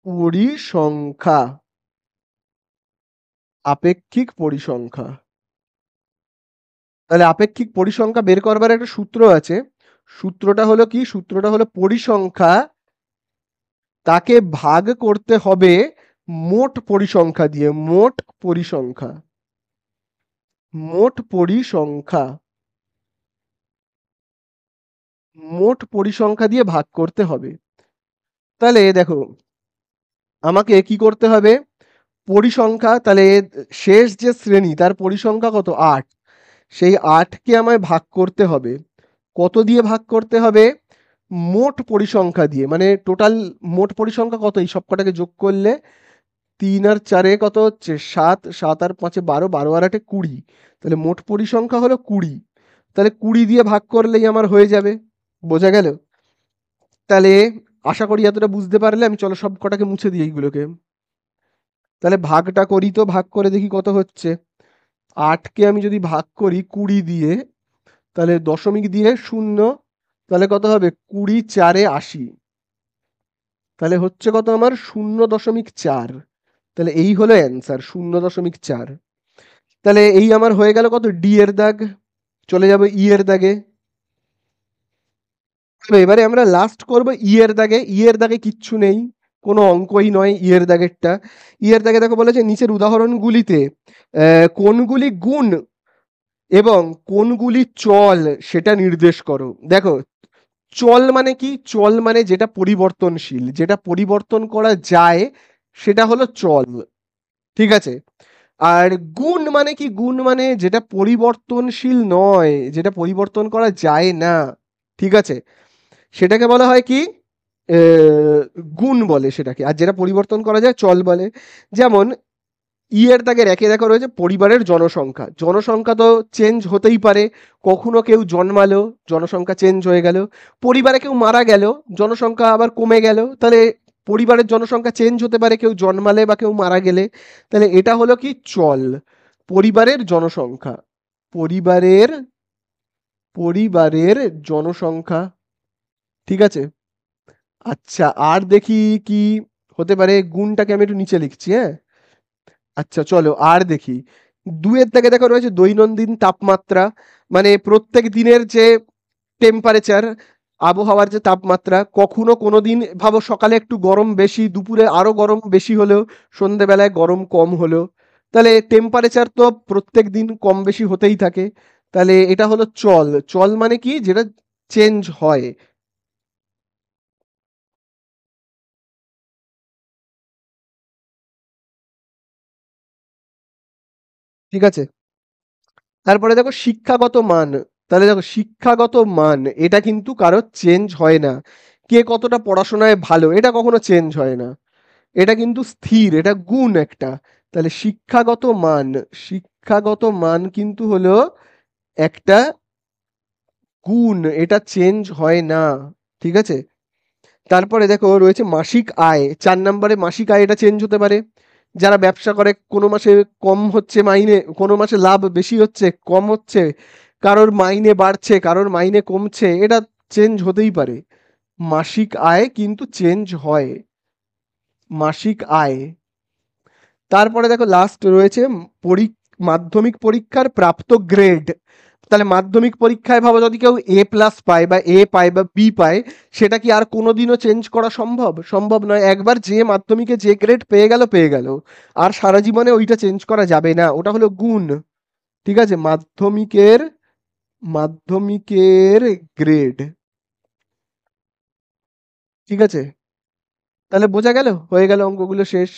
পরিসংখ্যা, আপেক্ষিক পরিসংখ্যা। তাহলে আপেক্ষিক পরিসংখ্যা বের করবার একটা সূত্র আছে। সূত্রটা হলো কি? সূত্রটা হলো পরিসংখ্যা তাকে ভাগ করতে হবে মোট পরিসংখ্যা দিয়ে, মোট পরিসংখ্যা, মোট পরিসংখ্যা, মোট পরিসংখ্যা দিয়ে ভাগ করতে হবে। তাহলে দেখো আমাকে কি করতে হবে? পরিসংখ্যা, তাহলে শেষ যে শ্রেণী তার পরিসংখ্যা কত? 8। সেই 8কে আমায় ভাগ করতে হবে। কত দিয়ে ভাগ করতে হবে? মোট পরিসংখ্যা দিয়ে, মানে টোটাল মোট পরিসংখ্যা কত এই সবকটাকে যোগ করলে 3 আর 4 কত হচ্ছে 7, 7 আর 5 12, 12 আর 8 20, তাহলে মোট পরিসংখ্যা হলো 20। তাহলে 20 দিয়ে ভাগ করলেই আমার হয়ে যাবে। বোঝা গেল? তাহলে আশা করি এতটা বুঝতে পারলে। আমি চলো সব কটাকে মুছে দিই এইগুলোকে। তাহলে ভাগটা করি, তো ভাগ করে দেখি কত হচ্ছে। 8কে আমি যদি ভাগ করি 20 দিয়ে, তাহলে দশমিক দিয়ে 0, তাহলে কত হবে? 20 4 80, তাহলে হচ্ছে কত আমার? 0.4। তাহলে এই হলো অ্যান্সার, 0.4। তাহলে এই আমার হয়ে গেল কত? ডি এর দাগ। চলে যাবো ই এর দাগে। তো এবারে আমরা লাস্ট করব ই এর দাগে। ই এর দাগে কিচ্ছু নেই, কোনো অঙ্কই নয় ই এর দাগেরটা। ই এর দাগে দেখো বলেছে নিচের উদাহরণগুলিতে কোনগুলি গুণ এবং কোনগুলি চল সেটা নির্দেশ করো। দেখো, চল মানে কি? চল মানে যেটা পরিবর্তনশীল, যেটা পরিবর্তন করা যায় সেটা হলো চল। ঠিক আছে? আর গুণ মানে কি? গুণ মানে যেটা পরিবর্তনশীল নয়, যেটা পরিবর্তন করা যায় না। ঠিক আছে? সেটাকে বলা হয় কি? গুণ বলে সেটাকে। আর যেটা পরিবর্তন করা যায় চল বলে। যেমন ই এর দাগে রেখে দেখো রয়েছে পরিবারের জনসংখ্যা। জনসংখ্যা তো চেঞ্জ হতেই পারে। কখনো কেউ জন্মালো, জনসংখ্যা চেঞ্জ হয়ে গেল। পরিবারে কেউ মারা গেল, জনসংখ্যা আবার কমে গেল। তাহলে পরিবারের জনসংখ্যা চেঞ্জ হতে পারে কেউ জন্মালে বা কেউ মারা গেলে। তাহলে এটা হলো কি? চল। পরিবারের জনসংখ্যা, পরিবারের পরিবারের জনসংখ্যা। ঠিক আছে? আচ্ছা, আর দেখি কি হতে পারে। গুণটাকে আমি একটু নিচে লিখছি, হ্যাঁ। আচ্ছা চলো আর দেখি। 2 এর দাগে দেখো রয়েছে দৈনন্দিন তাপমাত্রা, মানে প্রত্যেক দিনের যে টেম্পারেচার, আবহাওয়ার যে তাপমাত্রা। কখনো কোনো দিন ভাবো সকালে একটু গরম বেশি, দুপুরে আরো গরম বেশি হলো, সন্ধেবেলায় গরম কম হলো। তাহলে টেম্পারেচার তো প্রত্যেক দিন কম বেশি হতেই থাকে। তাহলে এটা হলো চল। চল মানে কি? যেটা চেঞ্জ হয়। ঠিক আছে? তারপরে দেখো শিক্ষাগত মান। তাহলে দেখো শিক্ষাগত মান এটা কিন্তু কারো চেঞ্জ হয় না। কে কতটা পড়াশোনায় ভালো এটা কখনো চেঞ্জ হয় না। এটা কিন্তু স্থির, এটা গুণ একটা। তাহলে শিক্ষাগত মান, শিক্ষাগত মান কিন্তু হলো একটা গুণ, এটা চেঞ্জ হয় না। ঠিক আছে? তারপরে দেখো রয়েছে মাসিক আয়। 4 নম্বরে মাসিক আয়, এটা চেঞ্জ হতে পারে। যারা ব্যবসা করে কোনো মাসে কম হচ্ছে মাইনে, কোনো মাসে লাভ বেশি হচ্ছে কম হচ্ছে, কারোর মাইনে বাড়ছে কারোর মাইনে কমছে, এটা চেঞ্জ হতেই পারে। মাসিক আয় কিন্তু চেঞ্জ হয়, মাসিক আয়। তারপরে দেখো লাস্ট রয়েছে মাধ্যমিক পরীক্ষার প্রাপ্ত গ্রেড। তাহলে মাধ্যমিক পরীক্ষায় ভাবো যদি কেউ A+ পায় বা এ পায় বা বি পায়, সেটা কি আর কোনোদিনও চেঞ্জ করা সম্ভব? সম্ভব নয়। একবার যে মাধ্যমিকে যে গ্রেড পেয়ে গেল পেয়ে গেল, আর সারা জীবনে ওইটা চেঞ্জ করা যাবে না। ওটা হলো গুণ। ঠিক আছে? মাধ্যমিকের গ্রেড। ঠিক আছে? তাহলে বোঝা গেল, হয়ে গেল অঙ্কগুলো শেষ।